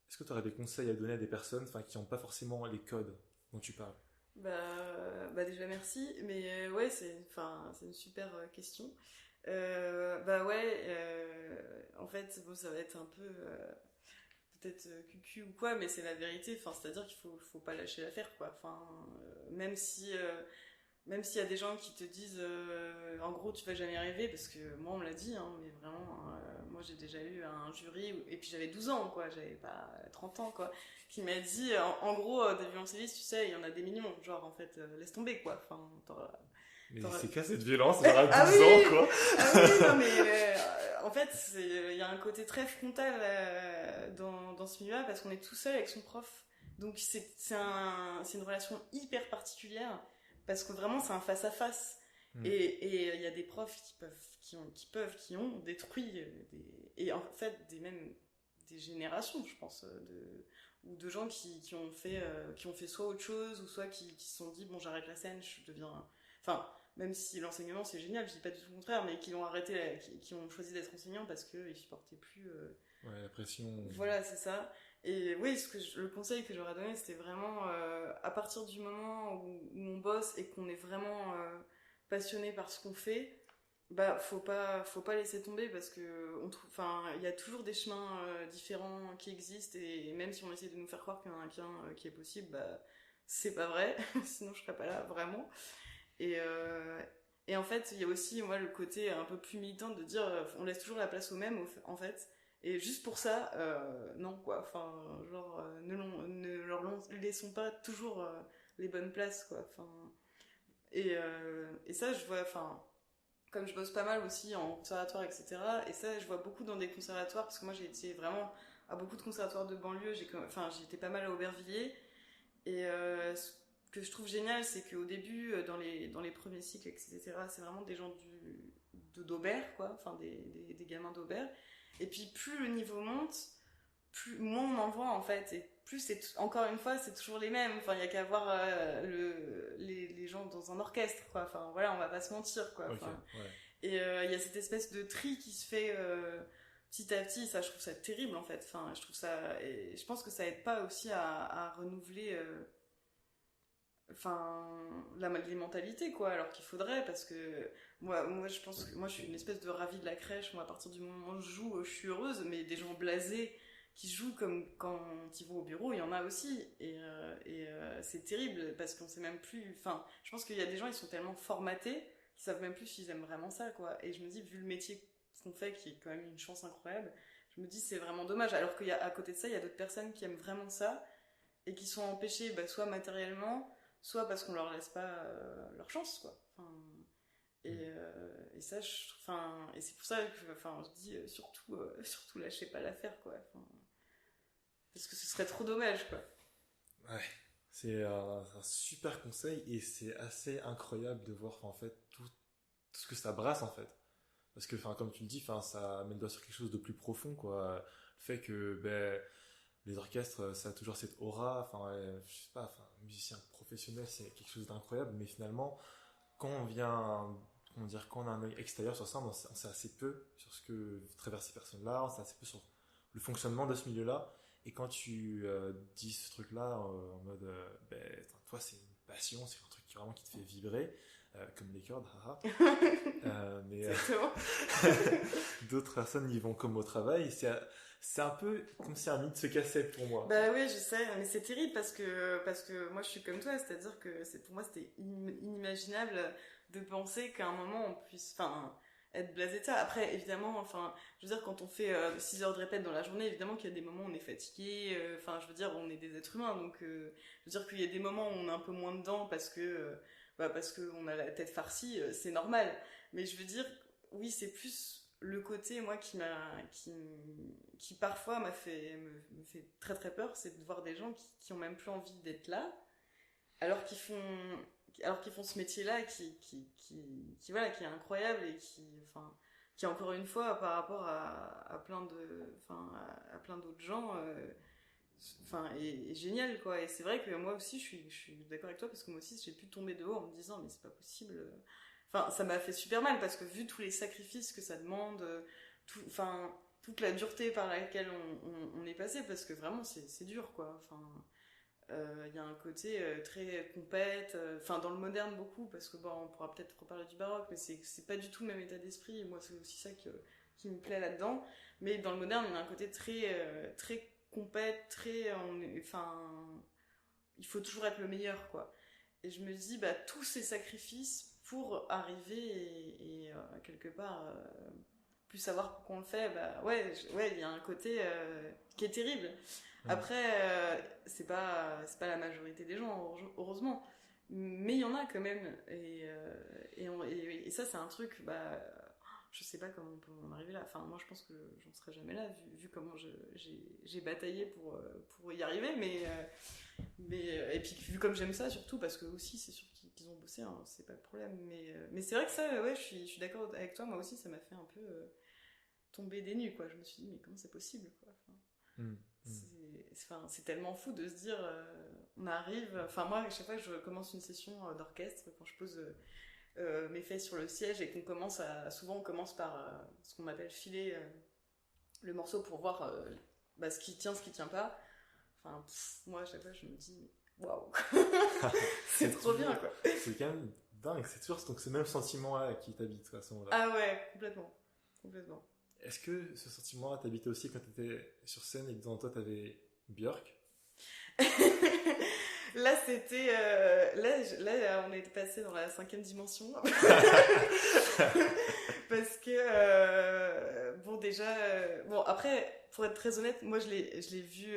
est-ce que tu aurais des conseils à donner à des personnes qui n'ont pas forcément les codes dont tu parles? Déjà merci, mais ouais c'est une super question. En fait bon ça va être un peu peut-être cucu ou quoi, mais c'est la vérité. Enfin c'est-à-dire qu'il faut pas lâcher l'affaire quoi. Enfin même s'il y a des gens qui te disent en gros tu vas jamais arriver, parce que moi on me l'a dit hein, mais vraiment moi j'ai déjà eu un jury et puis j'avais 12 ans quoi, j'avais pas 30 ans quoi, qui m'a dit en gros des violoncellistes tu sais il y en a des millions, genre en fait laisse tomber quoi, enfin Mais c'est quoi cette violence? Genre à ah 12 oui ans, quoi. ah oui non mais en fait il y a un côté très frontal dans ce milieu-là, parce qu'on est tout seul avec son prof, donc c'est une relation hyper particulière, parce que vraiment c'est un face à face. Mm. Et il y a des profs qui ont détruit et en fait même des générations, je pense, ou de gens qui ont fait soit autre chose, ou soit qui se sont dit bon j'arrête la scène, je deviens, enfin même si l'enseignement c'est génial, je dis pas du tout le contraire, mais qui ont arrêté, qui ont choisi d'être enseignants parce que ils supportaient plus Ouais, la pression. voilà, c'est ça. Et oui, le conseil que j'aurais donné, c'était vraiment à partir du moment où on bosse et qu'on est vraiment passionné par ce qu'on fait, bah faut pas laisser tomber, parce que enfin il y a toujours des chemins différents qui existent, et même si on essaie de nous faire croire qu'il y en a qu'un qui est possible, bah c'est pas vrai, sinon je serais pas là vraiment. Et et en fait, il y a aussi moi le côté un peu plus militant de dire on laisse toujours la place aux mêmes en fait. Et juste pour ça, non quoi. Enfin, genre ne leur laissons pas toujours les bonnes places quoi. Enfin, et ça je vois. Enfin, comme je bosse pas mal aussi en conservatoire etc. Et ça je vois beaucoup dans des conservatoires, parce que moi j'ai été vraiment à beaucoup de conservatoires de banlieue. J'ai été pas mal à Aubervilliers. Et ce que je trouve génial, c'est qu'au début, dans les premiers cycles, etc., c'est vraiment des gens d'Aubert, quoi, enfin des gamins d'Aubert. Et puis plus le niveau monte, plus moins on en voit en fait, et plus encore une fois, c'est toujours les mêmes. Enfin, il y a qu'à voir les gens dans un orchestre, quoi. Enfin, voilà, on va pas se mentir, quoi. Okay, enfin, ouais. Et il y a cette espèce de tri qui se fait petit à petit. Ça, je trouve ça terrible en fait. Enfin, je trouve ça, et je pense que ça aide pas aussi à renouveler les mentalités quoi, alors qu'il faudrait, parce que moi je pense que moi je suis une espèce de ravie de la crèche. Moi à partir du moment où je joue, je suis heureuse, mais des gens blasés qui jouent comme quand ils vont au bureau, il y en a aussi, et c'est terrible, parce qu'on sait même plus, enfin je pense qu'il y a des gens, ils sont tellement formatés qu'ils savent même plus s'ils aiment vraiment ça quoi. Et je me dis, vu le métier qu'on fait, qui est quand même une chance incroyable, je me dis c'est vraiment dommage, alors qu'il y a à côté de ça, il y a d'autres personnes qui aiment vraiment ça et qui sont empêchées soit matériellement, soit parce qu'on leur laisse pas leur chance quoi. Enfin, et ça et c'est pour ça que je dis surtout lâchez pas l'affaire quoi. Enfin, parce que ce serait trop dommage quoi. Ouais. C'est un super conseil, et c'est assez incroyable de voir en fait tout ce que ça brasse en fait. Parce que comme tu le dis, ça met le doigt sur quelque chose de plus profond quoi. Le fait que les orchestres, ça a toujours cette aura, je sais pas, musicien professionnel, c'est quelque chose d'incroyable, mais finalement, quand on vient, comment dire, quand on a un œil extérieur sur ça, on sait assez peu sur ce que traversent ces personnes-là, on sait assez peu sur le fonctionnement de ce milieu-là. Et quand tu dis ce truc-là en mode, toi c'est une passion, c'est un truc qui te fait vibrer, comme les cordes, haha. Mais d'autres personnes y vont comme au travail. C'est un peu comme si un mythe se cassait pour moi. Bah oui, je sais, mais c'est terrible, parce que moi je suis comme toi, c'est-à-dire que pour moi c'était inimaginable de penser qu'à un moment on puisse être blasé de ça. Après évidemment, je veux dire, quand on fait 6 heures de répète dans la journée, évidemment qu'il y a des moments où on est fatigué, je veux dire, on est des êtres humains, donc je veux dire qu'il y a des moments où on est un peu moins dedans parce que on a la tête farcie, c'est normal. Mais je veux dire, oui, c'est plus le côté moi qui parfois me fait très très peur, c'est de voir des gens qui ont même plus envie d'être là, alors qu'ils font ce métier-là voilà, qui est incroyable, et qui encore une fois par rapport à plein d'autres gens est génial quoi. Et c'est vrai que moi aussi je suis d'accord avec toi, parce que moi aussi j'ai pu tomber de haut en me disant mais c'est pas possible, enfin, ça m'a fait super mal parce que vu tous les sacrifices que ça demande, toute la dureté par laquelle on est passé, parce que vraiment c'est dur, quoi. Enfin, y a un côté très compète, enfin dans le moderne beaucoup, parce que bon, on pourra peut-être reparler du baroque, mais c'est pas du tout le même état d'esprit, et moi c'est aussi ça qui me plaît là-dedans. Mais dans le moderne, il y a un côté très compète, il faut toujours être le meilleur, quoi. Et je me dis, bah, tous ces sacrifices pour arriver et quelque part plus savoir pourquoi on le fait, bah ouais, il y a un côté qui est terrible. Après, c'est pas la majorité des gens, heureusement, mais il y en a quand même, et ça c'est un truc, bah, je sais pas comment on peut en arriver là. Enfin, moi je pense que j'en serai jamais là, vu comment j'ai bataillé pour y arriver, mais et puis vu comme j'aime ça surtout, parce que aussi c'est sûr qu'ils ont bossé, hein, c'est pas le problème, mais c'est vrai que ça, ouais, je suis d'accord avec toi, moi aussi ça m'a fait un peu tomber des nues, quoi. Je me suis dit, mais comment c'est possible, quoi. Enfin, c'est tellement fou de se dire, on arrive, enfin moi à chaque fois que je commence une session d'orchestre, quand je pose mes fesses sur le siège et souvent on commence par ce qu'on appelle filer le morceau pour voir ce qui tient pas. Enfin, moi à chaque fois je me dis, waouh, c'est trop bien, quoi. C'est quand même dingue, c'est toujours donc ce même sentiment-là qui t'habite à ce moment-là. Ah ouais, complètement. Est-ce que ce sentiment-là t'habitait aussi quand t'étais sur scène et que devant toi t'avais Björk? Là, c'était... là, on est passé dans la 5e dimension. Parce que... bon, déjà... bon, après, pour être très honnête, moi, je l'ai vu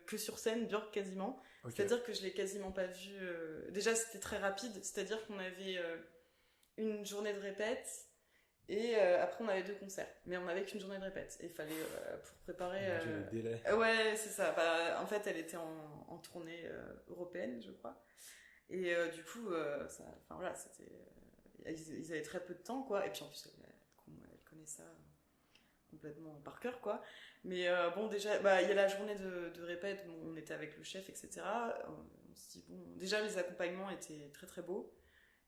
que sur scène, Björk, quasiment. Okay. C'est-à-dire que je l'ai quasiment pas vu... Déjà, c'était très rapide. C'est-à-dire qu'on avait une journée de répète. Et après, on avait 2 concerts. Mais on n'avait qu'une journée de répète. Et il fallait, pour préparer... le délai. Ouais, c'est ça. Bah, en fait, elle était en tournée européenne, je crois. Et du coup, voilà, c'était... ils avaient très peu de temps, quoi. Et puis en plus, elle connaît ça complètement par cœur, quoi. Mais bon, déjà, il y a la journée de répète. Bon, on était avec le chef, etc. On se dit, bon... Déjà, les accompagnements étaient très, très beaux.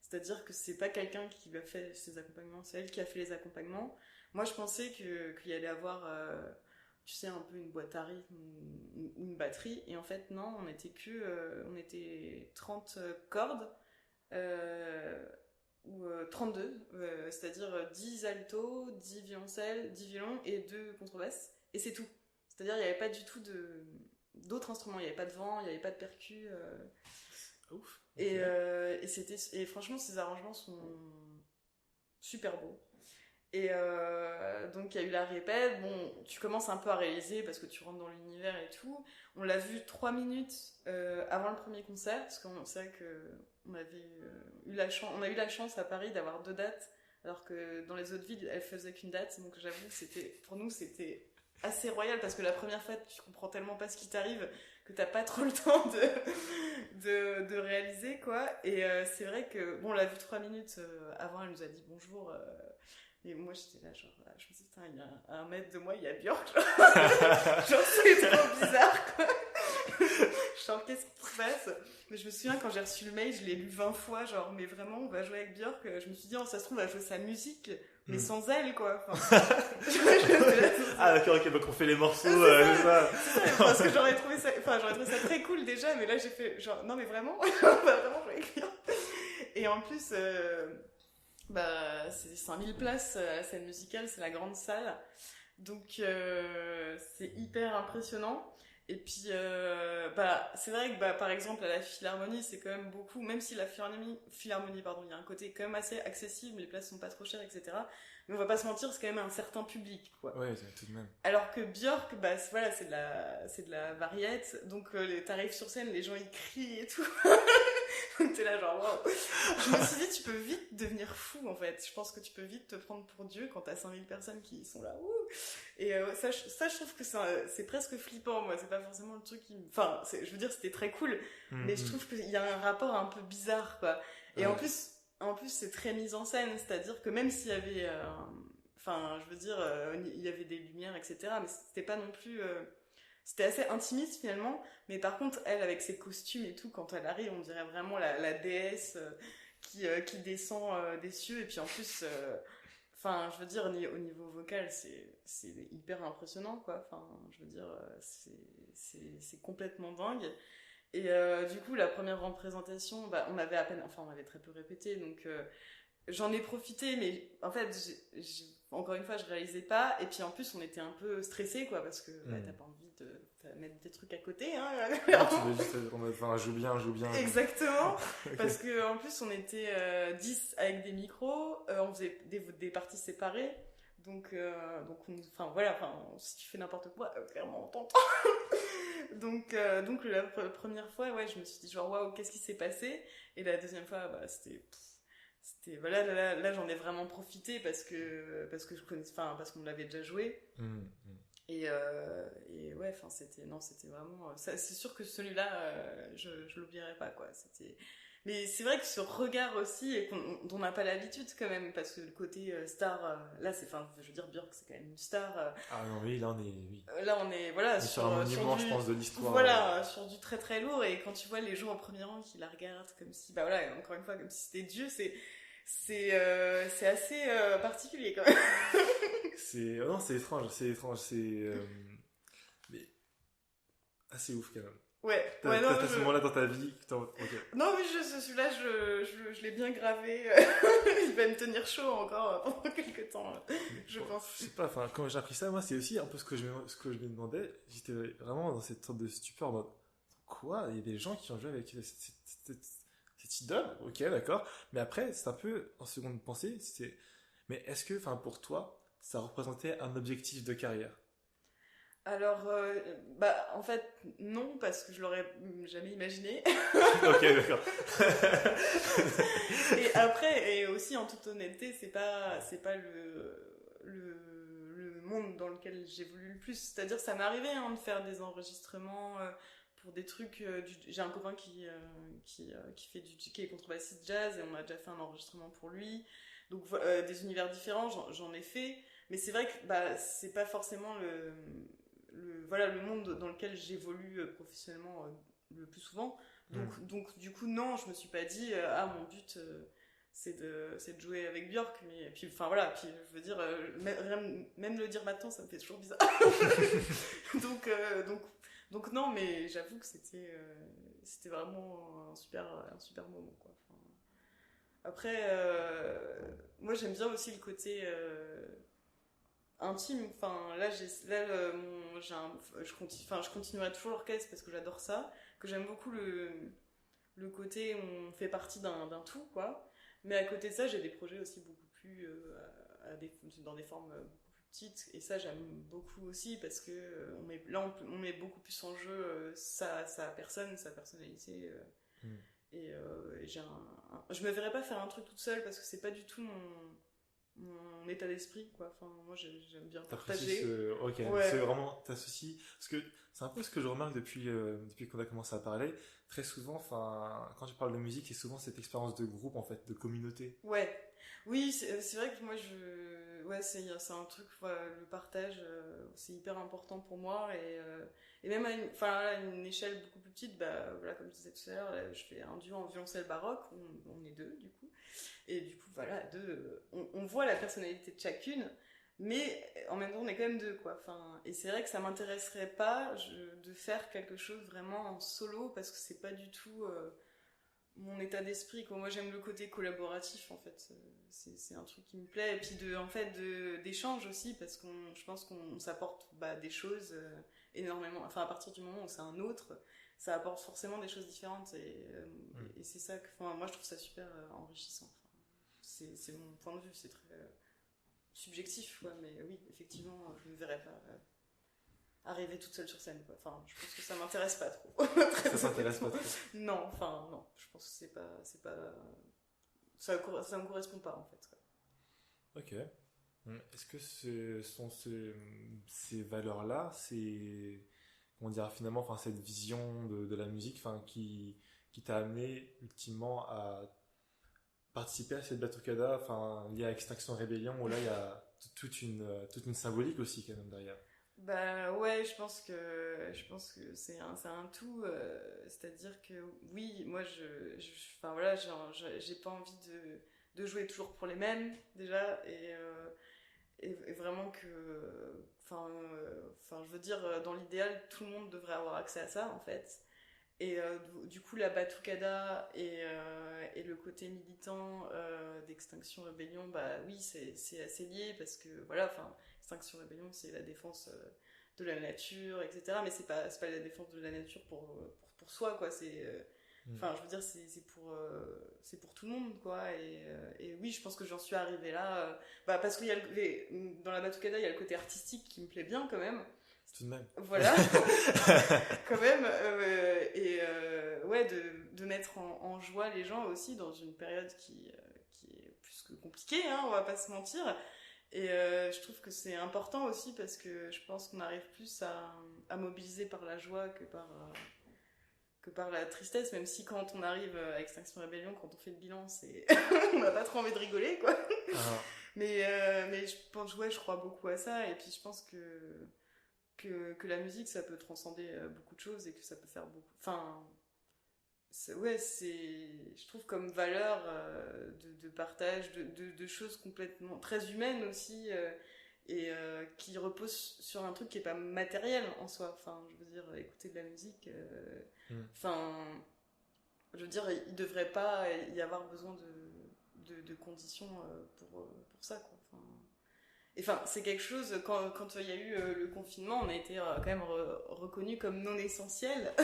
C'est-à-dire que c'est pas quelqu'un qui a fait ses accompagnements, c'est elle qui a fait les accompagnements. Moi, je pensais qu'il y allait avoir, tu sais, un peu une boîte à rythme ou une batterie. Et en fait, non, on était 30 cordes, ou 32, c'est-à-dire 10 altos, 10 violoncelles, 10 violons et 2 contrebasses. Et c'est tout. C'est-à-dire, il n'y avait pas du tout d'autres instruments. Il n'y avait pas de vent, il n'y avait pas de percus. Ouf. Et franchement, ces arrangements sont super beaux. Et donc, il y a eu la répète. Bon, tu commences un peu à réaliser parce que tu rentres dans l'univers et tout. On l'a vu 3 minutes avant le premier concert, parce que c'est vrai qu'on avait on a eu la chance à Paris d'avoir 2 dates, alors que dans les autres villes, elles faisaient qu'une date. Donc, j'avoue que pour nous, c'était assez royal, parce que la première fois, tu comprends tellement pas ce qui t'arrive que t'as pas trop le temps de réaliser, quoi. Et c'est vrai que, bon, on l'a vu 3 minutes avant, elle nous a dit bonjour. Et moi, j'étais là, genre, je me disais, putain, il y a à 1 mètre de moi, il y a Björk. Genre, c'est trop bizarre, quoi. Genre, qu'est-ce qui se passe? Mais je me souviens, quand j'ai reçu le mail, je l'ai lu 20 fois, genre, mais vraiment, on va jouer avec Björk. Je me suis dit, oh, ça se trouve, on va jouer sa musique, mais sans elle, quoi. Enfin, ah, d'accord, ok, donc on fait les morceaux, c'est ça, parce que j'aurais trouvé ça très cool déjà, mais là, j'ai fait, genre, non, mais vraiment, on va vraiment jouer avec Björk. Et en plus, c'est 5000 places, la scène musicale, c'est la grande salle. Donc, c'est hyper impressionnant. Et puis, c'est vrai que, par exemple, à la Philharmonie, c'est quand même beaucoup, même si la Philharmonie, il y a un côté quand même assez accessible, les places sont pas trop chères, etc. Mais on va pas se mentir, c'est quand même un certain public, quoi. Ouais, tout de même. Alors que Björk, voilà, c'est de la variette, donc t'arrives sur scène, les gens ils crient et tout. Donc t'es là genre waouh. Je me suis dit, tu peux vite devenir fou, en fait. Je pense que tu peux vite te prendre pour Dieu quand t'as 5000 personnes qui sont là. Ouh. Et ça, je trouve que c'est presque flippant, moi. C'est pas forcément le truc enfin, je veux dire, c'était très cool, mais je trouve qu'il y a un rapport un peu bizarre, quoi. Et en plus, c'est très mis en scène, c'est-à-dire que même s'il y avait, je veux dire, il y avait des lumières, etc., mais c'était pas non plus, c'était assez intimiste finalement, mais par contre, elle, avec ses costumes et tout, quand elle arrive, on dirait vraiment la déesse qui descend des cieux, et puis en plus, enfin, je veux dire, au niveau vocal, c'est hyper impressionnant, quoi. Enfin, je veux dire, c'est complètement dingue. Et du coup, la première représentation, bah, on avait très peu répété, donc j'en ai profité, mais en fait, encore une fois, je réalisais pas. Et puis en plus, on était un peu stressés, quoi, parce que bah, t'as pas envie de mettre des trucs à côté, hein. Ah, tu veux juste, enfin, joue bien. Exactement. Okay. Parce que en plus, on était 10 avec des micros, on faisait des parties séparées. Donc enfin voilà, si tu fais n'importe quoi, clairement on t'entend. donc la première fois, ouais, je me suis dit genre waouh, qu'est-ce qui s'est passé? Et la deuxième fois, bah c'était voilà, là j'en ai vraiment profité parce que je connais, enfin parce qu'on l'avait déjà joué. Et ouais, enfin c'était vraiment ça, c'est sûr que celui-là je l'oublierai pas, quoi. Mais c'est vrai que ce regard aussi, et dont on n'a pas l'habitude quand même, parce que le côté star, là c'est, enfin je veux dire, Björk c'est quand même une star. Ah non, oui, là on est voilà, sur un monument, je pense, de l'histoire. Voilà, sur du très très lourd, et quand tu vois les gens au premier rang qui la regardent comme si, bah voilà, encore une fois, comme si c'était Dieu, c'est assez particulier quand même. Non, c'est étrange, mais assez ouf quand même. Ouais, t'as ce moment-là dans ta vie. Okay. Non, oui, celui-là, je l'ai bien gravé. Il va me tenir chaud encore pendant quelques temps, je pense. Je sais pas, enfin, quand j'ai appris ça, moi, c'est aussi un peu ce que je me demandais. J'étais vraiment dans cette sorte de stupeur en mode, quoi? Il y a des gens qui ont joué avec cette idole? Ok, d'accord. Mais après, c'est un peu, en seconde pensée, mais est-ce que, enfin, pour toi, ça représentait un objectif de carrière? Alors, bah, en fait, non, parce que je l'aurais jamais imaginé. Ok, d'accord. Et après, et aussi, en toute honnêteté, c'est pas le monde dans lequel j'évolue le plus. C'est-à-dire, ça m'est arrivé, hein, de faire des enregistrements pour des trucs. J'ai un copain qui est contrebassiste jazz, et on a déjà fait un enregistrement pour lui. Donc, des univers différents, j'en ai fait. Mais c'est vrai que, bah, c'est pas forcément le monde dans lequel j'évolue professionnellement le plus souvent. Donc du coup, non, je me suis pas dit mon but c'est de jouer avec Björk. Mais puis enfin voilà, puis je veux dire, même le dire maintenant, ça me fait toujours bizarre. donc non, mais j'avoue que c'était vraiment un super moment, quoi. Enfin, après, moi j'aime bien aussi le côté intime. Enfin là je continuerai toujours l'orchestre parce que j'adore ça, que j'aime beaucoup le côté où on fait partie d'un tout, quoi. Mais à côté de ça, j'ai des projets aussi beaucoup plus dans des formes beaucoup plus petites, et ça j'aime beaucoup aussi parce que on met beaucoup plus en jeu sa personne, sa personnalité. Et je me verrais pas faire un truc toute seule parce que c'est pas du tout mon état d'esprit, quoi. Enfin, moi j'aime bien partager. Ok, ouais. C'est vraiment t'associes, parce que c'est un peu ce que je remarque depuis qu'on a commencé à parler. Très souvent, enfin, quand tu parles de musique, c'est souvent cette expérience de groupe, en fait, de communauté. Ouais, oui, c'est vrai que moi c'est un truc, voilà, le partage, c'est hyper important pour moi, et même à une échelle beaucoup plus petite, bah voilà, comme je disais tout à l'heure, là, je fais un duo en violoncelle baroque, on est deux du coup, et du coup voilà, on voit la personnalité de chacune, mais en même temps on est quand même deux, quoi. Enfin, et c'est vrai que ça m'intéresserait pas de faire quelque chose vraiment en solo, parce que c'est pas du tout mon état d'esprit, quoi. Moi j'aime le côté collaboratif, en fait, c'est un truc qui me plaît, et puis d'échange aussi, parce je pense qu'on s'apporte des choses énormément, enfin à partir du moment où c'est un autre, ça apporte forcément des choses différentes, et c'est ça que, enfin, moi je trouve ça super enrichissant. Enfin, c'est mon point de vue, c'est très subjectif, quoi, mais oui, effectivement, je ne me verrais pas arriver toute seule sur scène, quoi. Enfin, je pense que ça m'intéresse pas trop. Ça t'intéresse pas trop? Non, enfin, non. Je pense que c'est pas, ça me correspond pas, en fait, quoi. Ok. Est-ce que ce sont ces valeurs-là, comment dire, finalement, enfin, cette vision de la musique, enfin, qui t'a amené ultimement à participer à cette Batucada, enfin, liée à Extinction Rébellion, où là, il y a toute une symbolique aussi, quand même, derrière. Bah ouais, je pense que c'est un tout, c'est-à-dire que oui, moi enfin voilà, j'ai pas envie de jouer toujours pour les mêmes déjà et vraiment que, enfin je veux dire dans l'idéal tout le monde devrait avoir accès à ça en fait. Et du coup, la Batucada et le côté militant d'Extinction Rebellion, bah oui, c'est assez lié parce que voilà, enfin, Extinction Rebellion, c'est la défense de la nature, etc. Mais c'est pas la défense de la nature pour soi, quoi. Enfin, je veux dire, c'est pour tout le monde, quoi. Et oui, je pense que j'en suis arrivée là, bah, parce qu'il y a dans la Batucada, il y a le côté artistique qui me plaît bien quand même. Tout de même. Voilà, quand même, ouais, de mettre en joie les gens aussi dans une période qui est plus que compliquée, hein, on va pas se mentir. Et je trouve que c'est important aussi parce que je pense qu'on arrive plus à mobiliser par la joie que par la tristesse, même si quand on arrive à Extinction Rebellion, quand on fait le bilan, c'est on n'a pas trop envie de rigoler, quoi. Ah. Mais je pense, ouais, je crois beaucoup à ça, et puis je pense que la musique ça peut transcender beaucoup de choses et que ça peut faire beaucoup, enfin ouais, je trouve comme valeur de partage de choses complètement très humaines aussi et qui reposent sur un truc qui est pas matériel en soi, enfin je veux dire écouter de la musique enfin je veux dire il devrait pas y avoir besoin de conditions pour ça, quoi. Enfin, c'est quelque chose, quand il y a eu le confinement, on a été quand même reconnu comme non essentiel.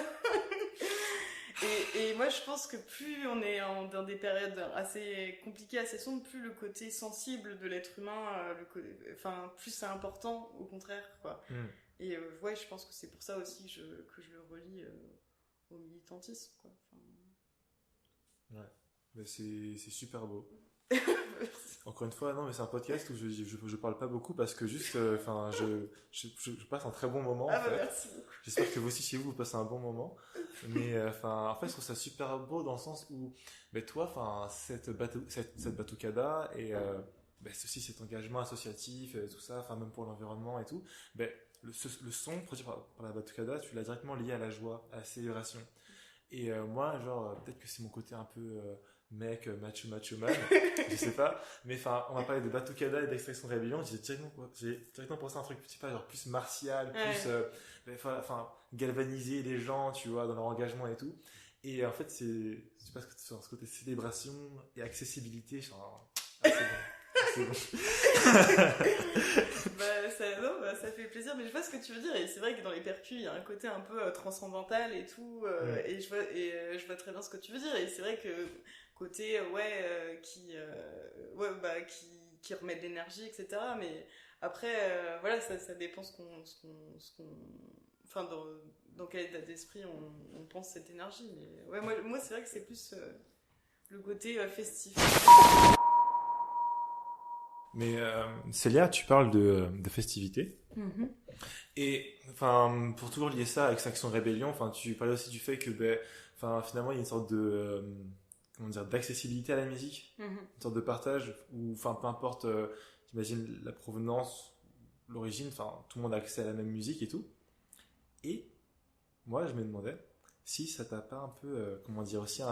Et moi, je pense que plus on est dans des périodes assez compliquées, assez sombres, plus le côté sensible de l'être humain, enfin, plus c'est important, au contraire, quoi. Et ouais, je pense que c'est pour ça aussi que je le relie au militantisme, quoi. Ouais, mais c'est super beau. Encore une fois, non, mais c'est un podcast où je parle pas beaucoup parce que juste, enfin, je passe un très bon moment. Ah en bah fait. merci beaucoup. J'espère que vous aussi chez vous, vous passez un bon moment. Mais enfin, en fait, je trouve ça super beau dans le sens où, ben toi, enfin, cette batucada et ben, ceci, cet engagement associatif, tout ça, enfin même pour l'environnement et tout, ben le son produit par la batucada, tu l'as directement lié à la joie, à la célébration. Et moi, genre, peut-être que c'est mon côté un peu mec, macho man, je sais pas. Mais enfin, on m'a parlé de Batucada et d'Extinction Rebellion, j'ai directement pensé à un truc, je sais pas, genre plus martial, plus, enfin, galvaniser les gens, tu vois, dans leur engagement et tout. Et en fait, je sais pas, sur ce côté célébration et accessibilité, genre, c'est bon. Ça fait plaisir, mais je vois ce que tu veux dire, et c'est vrai que dans les percus, il y a un côté un peu transcendantal et tout, et je vois très bien ce que tu veux dire, et c'est vrai que côté, qui remet de l'énergie, etc., mais après, voilà, ça dépend enfin, dans quel état d'esprit on pense cette énergie, mais ouais, moi c'est vrai que c'est plus le côté festif. Mais Célia, tu parles de festivités. Et enfin, pour toujours lier ça avec Extinction Rebellion, enfin, tu parlais aussi du fait que, ben, enfin, finalement, il y a une sorte de, comment dire, d'accessibilité à la musique, une sorte de partage où, enfin, peu importe, j'imagine la provenance, l'origine, enfin, tout le monde a accès à la même musique et tout. Et moi, je me demandais si ça t'a pas un peu, comment dire, aussi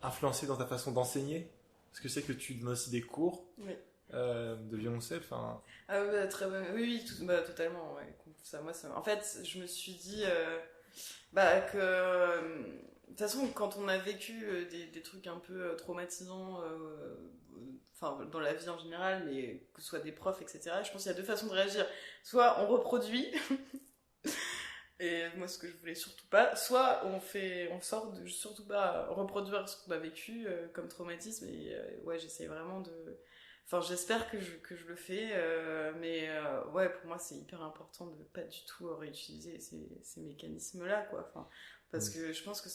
influencé dans ta façon d'enseigner, parce que je sais que tu donnes aussi des cours. Oui. De violoncelle, enfin. Ah bah, très bien. Oui, totalement. Ouais. En fait, je me suis dit que de toute façon, quand on a vécu des trucs un peu traumatisants, enfin dans la vie en général, mais que ce soit des profs, etc. Je pense qu'il y a deux façons de réagir. Soit on reproduit. Et moi, ce que je voulais surtout pas, soit on sort de surtout pas reproduire ce qu'on a vécu comme traumatisme. Et ouais, j'essaie vraiment enfin, j'espère que je le fais, mais ouais, pour moi, c'est hyper important de pas du tout réutiliser ces mécanismes-là, quoi. Enfin, parce que je pense que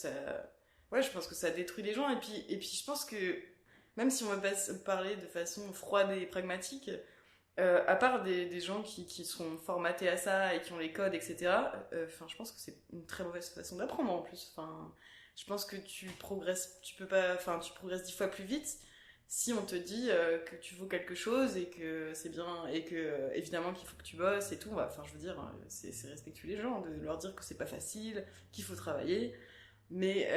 ça détruit les gens. Et puis, je pense que même si on va pas parler de façon froide et pragmatique, à part des gens qui sont formatés à ça et qui ont les codes, etc., je pense que c'est une très mauvaise façon d'apprendre en plus. Enfin, je pense que tu progresses 10 fois plus vite, si on te dit que tu vaux quelque chose et que c'est bien et que évidemment qu'il faut que tu bosses et tout, enfin je veux dire c'est respectueux les gens de leur dire que c'est pas facile, qu'il faut travailler, mais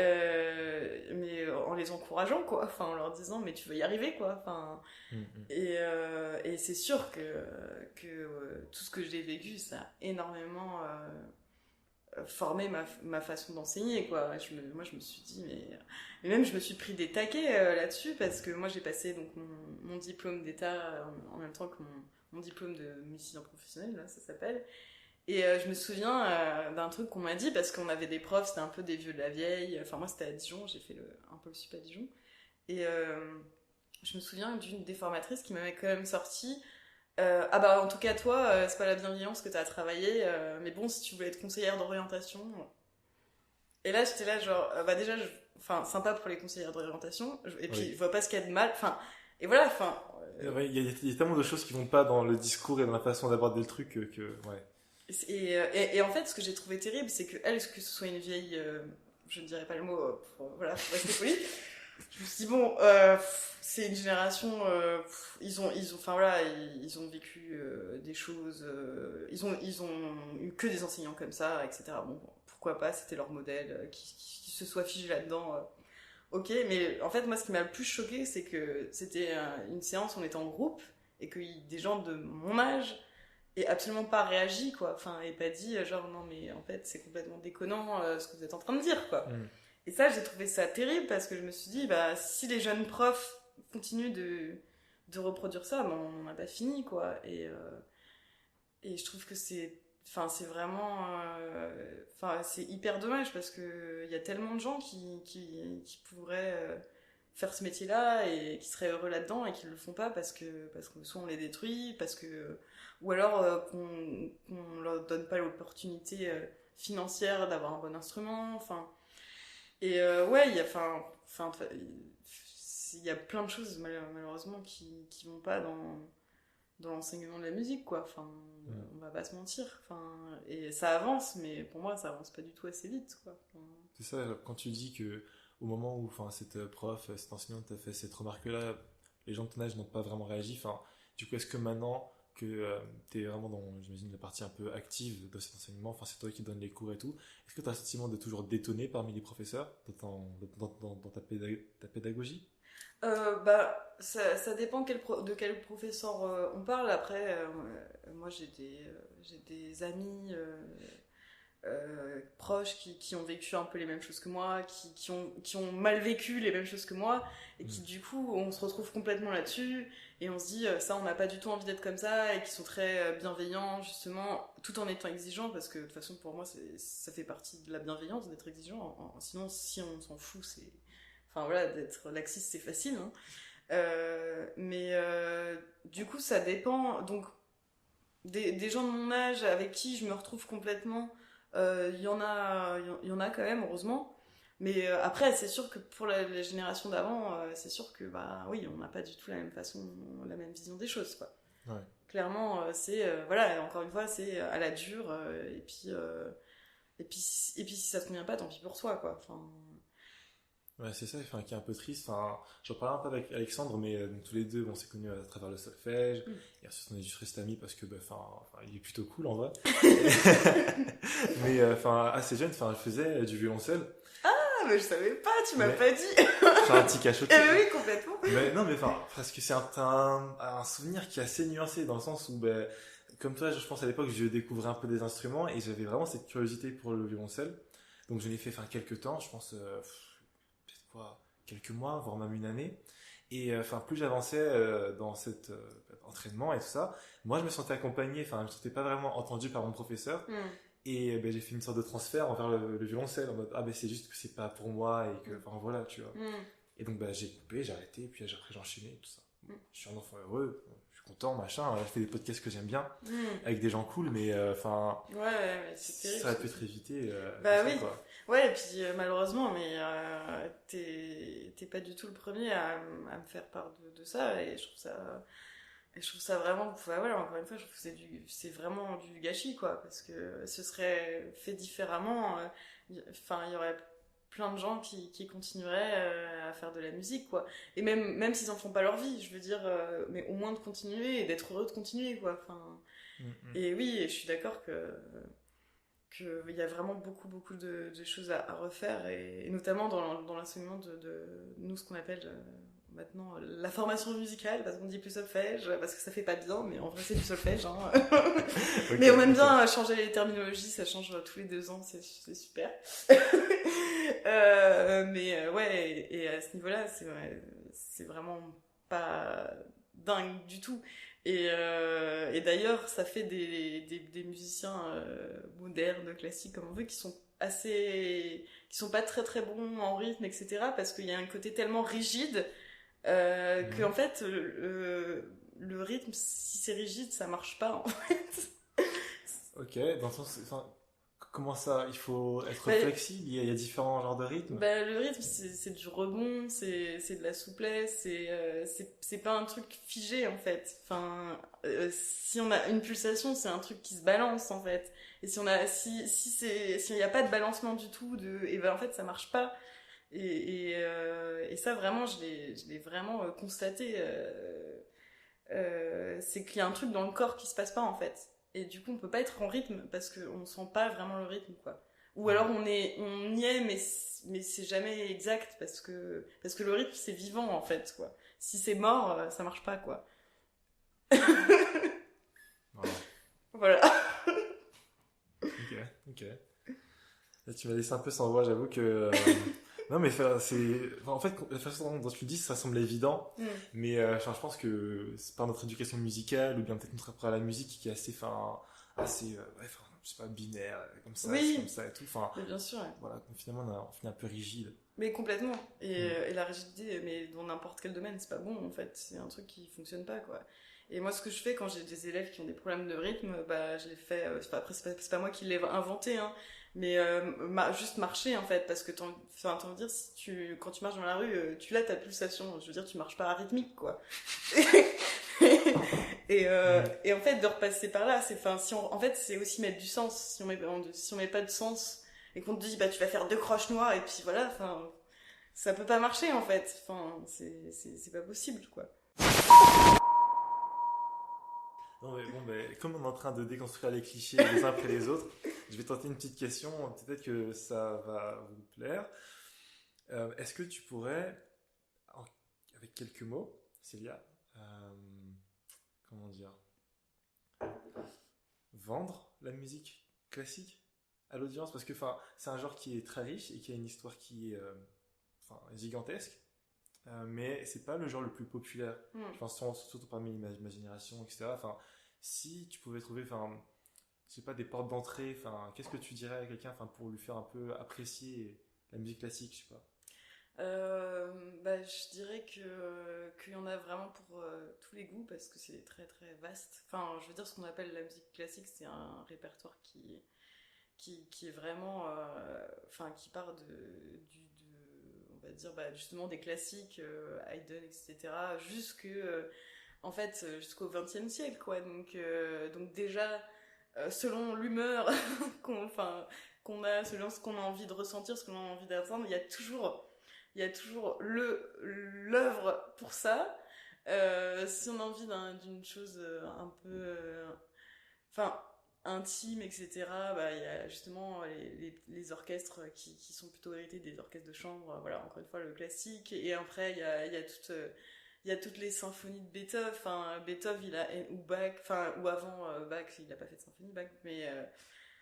en les encourageant quoi, enfin en leur disant mais tu vas y arriver quoi, enfin et c'est sûr que tout ce que j'ai vécu ça a énormément formé ma façon d'enseigner quoi. Moi je me suis dit mais même je me suis pris des taquets là-dessus parce que moi j'ai passé donc mon diplôme d'état en même temps que mon diplôme de musicien professionnel là ça s'appelle, et je me souviens d'un truc qu'on m'a dit parce qu'on avait des profs, c'était un peu des vieux de la vieille, enfin moi c'était à Dijon, j'ai fait un peu le sup à Dijon, et je me souviens d'une des formatrices qui m'avait quand même sorti ah bah en tout cas toi c'est pas la bienveillance que t'as travaillé, mais bon si tu voulais être conseillère d'orientation. Et là j'étais là genre bah déjà enfin sympa pour les conseillères d'orientation et puis je vois pas ce qu'il y a de mal, enfin et voilà enfin il y a tellement de choses qui vont pas dans le discours et dans la façon d'aborder le truc que ouais. Et en fait ce que j'ai trouvé terrible c'est que elle, que ce soit une vieille je ne dirais pas le mot voilà pour rester poli, je me suis dit bon c'est une génération ils ont enfin voilà ils ont vécu des choses ils ont eu que des enseignants comme ça etc. Bon pourquoi pas, c'était leur modèle qui se soit figé là-dedans ok, mais en fait moi ce qui m'a le plus choqué c'est que c'était une séance où on était en groupe et que des gens de mon âge aient absolument pas réagi quoi, enfin et pas dit genre non mais en fait c'est complètement déconnant ce que vous êtes en train de dire quoi. Et ça, j'ai trouvé ça terrible parce que je me suis dit, bah, si les jeunes profs continuent de reproduire ça, bah, on n'a pas fini, quoi. Et je trouve que c'est vraiment, c'est hyper dommage parce que il y a tellement de gens qui pourraient faire ce métier-là et qui seraient heureux là-dedans et qui le font pas parce que soit on les détruit, ou alors qu'on leur donne pas l'opportunité financière d'avoir un bon instrument, enfin. Et ouais, il y a plein de choses malheureusement qui vont pas dans l'enseignement de la musique quoi. Enfin, on va pas se mentir. Enfin, et ça avance, mais pour moi ça avance pas du tout assez vite quoi. Enfin... C'est ça, quand tu dis que au moment où cette prof, cette enseignante t'a fait cette remarque-là, les gens de ton âge n'ont pas vraiment réagi. Enfin, du coup, est-ce que maintenant que tu es vraiment dans, j'imagine, la partie un peu active de cet enseignement, enfin c'est toi qui donnes les cours et tout, est-ce que tu as le sentiment de toujours détonner parmi les professeurs dans ta pédagogie? Bah, ça dépend de quel professeur on parle. Après, moi j'ai des amis proches qui ont vécu un peu les mêmes choses que moi, qui ont mal vécu les mêmes choses que moi, et qui du coup on se retrouve complètement là-dessus, et on se dit ça on n'a pas du tout envie d'être comme ça, et qui sont très bienveillants justement, tout en étant exigeants, parce que de toute façon pour moi ça fait partie de la bienveillance d'être exigeant, sinon si on s'en fout c'est... Enfin voilà, d'être laxiste c'est facile, hein. Mais du coup ça dépend, donc des gens de mon âge avec qui je me retrouve complètement, il y en a quand même heureusement, mais après c'est sûr que pour la génération d'avant c'est sûr que bah oui on n'a pas du tout la même façon, la même vision des choses quoi. Ouais. Clairement c'est voilà, encore une fois c'est à la dure, et puis si ça te convient pas tant pis pour toi quoi, enfin... Ouais, c'est ça, qui est un peu triste. Enfin, j'en parlais un peu avec Alexandre, mais donc, tous les deux, on s'est connus à travers le solfège. Et ensuite, on est juste restés amis parce que, il est plutôt cool en vrai. Mais assez jeune, je faisais du violoncelle. Ah, mais je savais pas, tu m'as pas dit. C'est un petit cachot. Eh oui, complètement. Mais non, mais parce que c'est un souvenir qui est assez nuancé dans le sens où, comme toi, je pense à l'époque, je découvrais un peu des instruments et j'avais vraiment cette curiosité pour le violoncelle. Donc, je l'ai fait quelques temps, je pense. Quelques mois, voire même une année. Et plus j'avançais dans cet entraînement et tout ça, moi je me sentais accompagné, je me sentais pas vraiment entendu par mon professeur. Et j'ai fait une sorte de transfert envers le violoncelle en mode c'est juste que c'est pas pour moi et que voilà, tu vois. Et donc j'ai coupé, j'ai arrêté, et puis après j'ai enchaîné et tout ça. Je suis un enfant heureux, je suis content, machin, je fais des podcasts que j'aime bien avec des gens cool, mais ouais, c'est terrible, ça aurait pu être évité. Bah oui. Quoi. Ouais, et puis malheureusement, mais t'es pas du tout le premier à me faire part de ça, et je trouve ça vraiment, voilà, encore une fois, je trouve que c'est vraiment du gâchis, quoi, parce que ce serait fait différemment, il y aurait plein de gens qui continueraient à faire de la musique, quoi. Et même s'ils en font pas leur vie, je veux dire, mais au moins de continuer et d'être heureux de continuer, quoi. Enfin, et oui, et je suis d'accord que il y a vraiment beaucoup de choses à refaire, et notamment dans l'enseignement de nous, ce qu'on appelle maintenant la formation musicale, parce qu'on dit plus solfège, parce que ça fait pas bien, mais en vrai c'est du solfège, hein. Okay, mais on aime bien changer les terminologies, ça change tous les 2 ans, c'est super. Ouais, et à ce niveau-là, c'est vraiment pas dingue du tout. Et d'ailleurs, ça fait des musiciens modernes, classiques, comme on veut, qui sont pas très bons en rythme, etc. Parce qu'il y a un côté tellement rigide que en fait, le rythme, si c'est rigide, ça marche pas, en fait. Ok, dans le sens, comment ça, il faut être flexible, il y a différents genres de rythmes. Le rythme, c'est du rebond, c'est de la souplesse, c'est pas un truc figé, en fait. Enfin, si on a une pulsation, c'est un truc qui se balance, en fait. Et si y a pas de balancement du tout, et ben en fait, ça marche pas. Et ça, vraiment, je l'ai vraiment constaté. C'est qu'il y a un truc dans le corps qui se passe pas, en fait. Et du coup, on peut pas être en rythme parce qu'on sent pas vraiment le rythme, quoi. Ou alors on y est, mais c'est jamais exact parce que le rythme c'est vivant, en fait, quoi. Si c'est mort, ça marche pas, quoi. Voilà. Ok. Là, tu m'as laissé un peu sans voix, j'avoue que. Non, mais en fait, la façon dont tu le dis, ça semble évident, mais je pense que c'est par notre éducation musicale ou bien peut-être notre rapport à la musique qui est assez, je sais pas, binaire, comme ça, oui. comme ça et tout. Enfin, mais bien sûr. Ouais. Voilà, finalement, on finit un peu rigide. Mais complètement. Et la rigidité, mais dans n'importe quel domaine, c'est pas bon, en fait. C'est un truc qui fonctionne pas, quoi. Et moi, ce que je fais quand j'ai des élèves qui ont des problèmes de rythme, je les fais. C'est pas moi qui l'ai inventé, hein. Mais juste marcher, en fait, parce que t'as envie de dire, quand tu marches dans la rue, tu l'as ta pulsation. Je veux dire, tu marches pas à rythmique, quoi. Et en fait, de repasser par là, en fait, c'est aussi mettre du sens. Si on met pas de sens et qu'on te dit, tu vas faire 2 croches noires et puis voilà, ça peut pas marcher, en fait. C'est pas possible, quoi. Non, mais comme on est en train de déconstruire les clichés les uns après les autres, je vais tenter une petite question, peut-être que ça va vous plaire. Est-ce que tu pourrais, avec quelques mots, Célia, comment dire, vendre la musique classique à l'audience? Parce que c'est un genre qui est très riche et qui a une histoire qui est gigantesque. Mais c'est pas le genre le plus populaire. Je pense surtout parmi ma génération, etc. Si tu pouvais trouver, je sais pas, des portes d'entrée, qu'est-ce que tu dirais à quelqu'un, pour lui faire un peu apprécier la musique classique, je sais pas. Je dirais qu'il y en a vraiment pour tous les goûts, parce que c'est très très vaste. Je veux dire, ce qu'on appelle la musique classique, c'est un répertoire qui est vraiment, qui part on va dire, justement des classiques, Haydn, etc., jusqu'au XXe siècle, quoi. Donc déjà, selon l'humeur qu'on a, selon ce qu'on a envie de ressentir, ce qu'on a envie d'entendre, il y a toujours l'œuvre pour ça. Si on a envie d'une chose un peu intime, etc., il y a justement les orchestres qui sont plutôt hérités des orchestres de chambre, voilà, encore une fois le classique. Et après il y a toutes les symphonies de Beethoven. Beethoven ou Bach, ou avant Bach, il a pas fait de symphonie, Bach, mais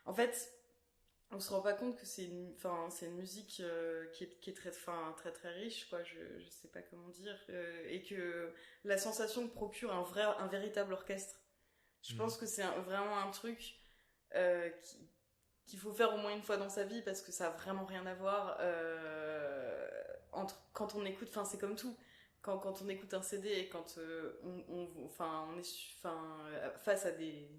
en fait on se rend pas compte que c'est une musique qui est très très très riche, quoi. Je sais pas comment dire, et que la sensation que procure un véritable orchestre, je pense que c'est vraiment un truc qu'il faut faire au moins une fois dans sa vie, parce que ça a vraiment rien à voir quand on écoute. C'est comme tout. Quand on écoute un CD et quand on est face à des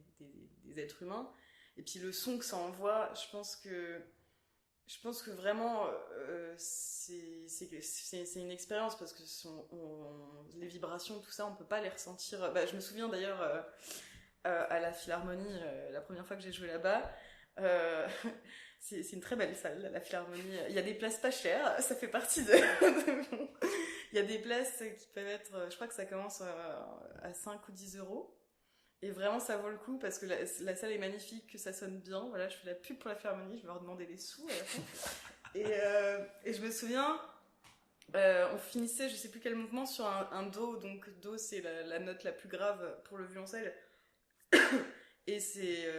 êtres humains, et puis le son que ça envoie, je pense que vraiment c'est une expérience, parce que les vibrations, tout ça, on peut pas les ressentir. Je me souviens d'ailleurs à la Philharmonie, la première fois que j'ai joué là-bas, c'est une très belle salle, la Philharmonie. Il y a des places pas chères, ça fait partie de... Il y a des places qui peuvent être, je crois que ça commence à 5 ou 10 euros. Et vraiment, ça vaut le coup parce que la salle est magnifique, que ça sonne bien. Voilà, je fais la pub pour la Philharmonie, je vais leur demander des sous à la fin. Et je me souviens, on finissait, je sais plus quel mouvement, sur un do. Donc do, c'est la note la plus grave pour le violoncelle. Et c'est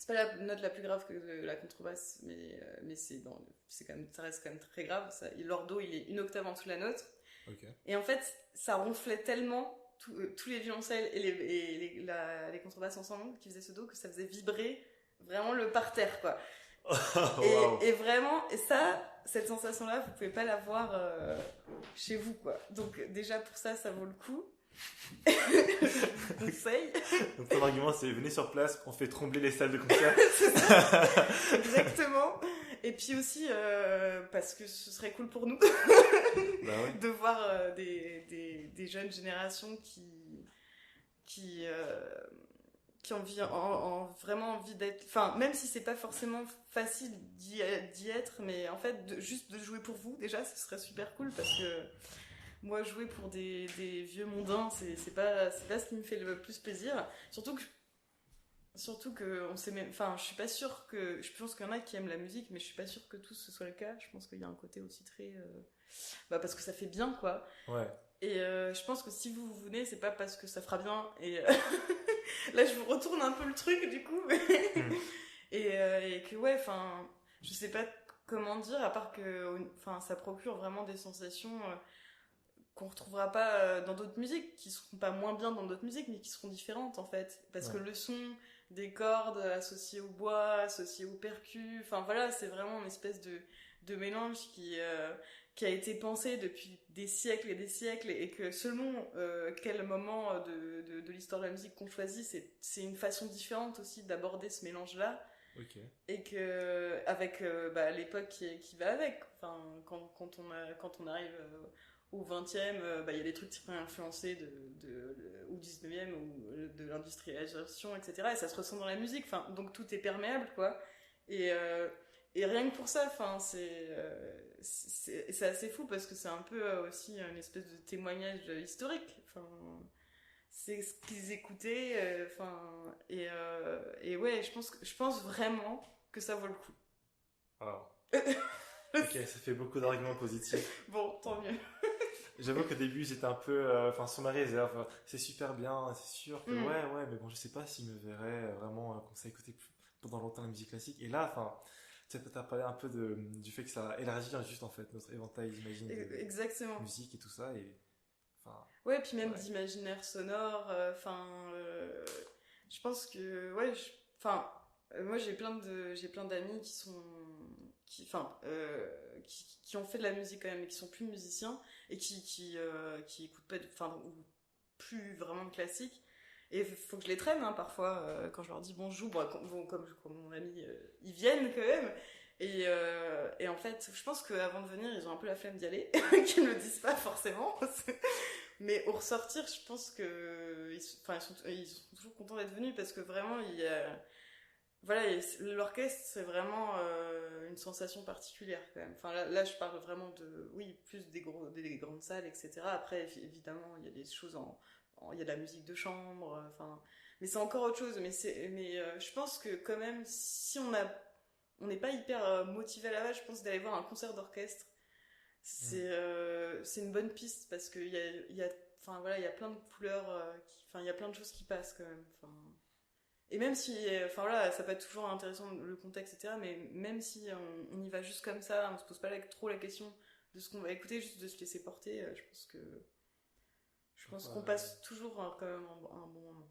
pas la note la plus grave que la contrebasse, mais c'est quand même, ça reste quand même très grave. Leur do, il est une octave en dessous de la note. Ok. Et en fait, ça ronflait tellement tous les violoncelles et les contrebasses ensemble qui faisaient ce do que ça faisait vibrer vraiment le parterre, quoi. Wow. Et vraiment, et ça, cette sensation-là, vous pouvez pas l'avoir chez vous, quoi. Donc déjà pour ça, ça vaut le coup. Je vous conseille. Donc ton argument, c'est venez sur place, on fait trembler les salles de concert. Exactement. Et puis aussi parce que ce serait cool pour nous Bah ouais. de voir des jeunes générations qui ont vraiment envie d'être, enfin même si c'est pas forcément facile d'y être, mais en fait juste de jouer pour vous déjà, ce serait super cool parce que moi jouer pour des vieux mondains, c'est pas ce qui me fait le plus plaisir, surtout que on sait même, enfin je pense qu'il y en a qui aiment la musique, mais je suis pas sûre que tous ce soit le cas. Je pense qu'il y a un côté aussi très parce que ça fait bien, quoi. Ouais. Et je pense que si vous venez, c'est pas parce que ça fera bien. Et là, je vous retourne un peu le truc, du coup. Et que, ouais, enfin, je sais pas comment dire, à part que, enfin, ça procure vraiment des sensations qu'on retrouvera pas dans d'autres musiques, qui seront pas moins bien dans d'autres musiques, mais qui seront différentes, en fait. Parce que le son des cordes associées au bois, associées au percus, enfin, voilà, c'est vraiment une espèce de mélange qui a été pensé depuis des siècles et des siècles, et que selon quel moment de l'histoire de la musique qu'on choisit, c'est une façon différente aussi d'aborder ce mélange-là. Ok. Et que avec l'époque qui va avec, enfin quand on arrive au 20e, il y a des trucs qui sont influencés au 19e ou de l'industrialisation, etc. Et ça se ressent dans la musique, enfin donc tout est perméable, quoi. Et rien que pour ça, enfin c'est assez fou parce que c'est un peu aussi une espèce de témoignage historique. Enfin c'est ce qu'ils écoutaient, enfin et ouais, je pense vraiment que ça vaut le coup. Wow. Ok, ça fait beaucoup d'arguments positifs. Bon, tant mieux. J'avoue qu'au début j'étais un peu sur ma réserve, c'est super bien, c'est sûr que ouais, mais bon, je sais pas s'il me verrait vraiment comme ça écouter pendant longtemps la musique classique. Et là, enfin, tu as parlé un peu du fait que ça élargit juste en fait notre éventail, j'imagine, Exactement. de musique et tout ça, et enfin. Ouais, puis même d'imaginaire sonore, enfin je pense que ouais, enfin moi j'ai plein d'amis qui ont fait de la musique quand même et qui sont plus musiciens et qui écoutent pas ou plus vraiment de classique, et il faut que je les traîne parfois quand je leur dis bonjour, comme mon ami, ils viennent quand même, et en fait je pense qu'avant de venir ils ont un peu la flemme d'y aller qu'ils ne le disent pas forcément. Mais au ressortir, je pense que ils sont toujours contents d'être venus parce que vraiment l'orchestre, c'est vraiment une sensation particulière quand même. Enfin là je parle vraiment plus des grandes salles, etc. Après évidemment il y a des choses il y a de la musique de chambre, mais c'est encore autre chose. Mais je pense que quand même, si on n'est pas hyper motivé à la base, je pense d'aller voir un concert d'orchestre. C'est une bonne piste parce que il y a plein de couleurs, il y a plein de choses qui passent quand même. Et même si, ça peut être toujours intéressant le contexte, etc. Mais même si on y va juste comme ça, on se pose pas trop la question de ce qu'on va écouter, juste de se laisser porter, je pense qu'on passe toujours quand même un bon moment.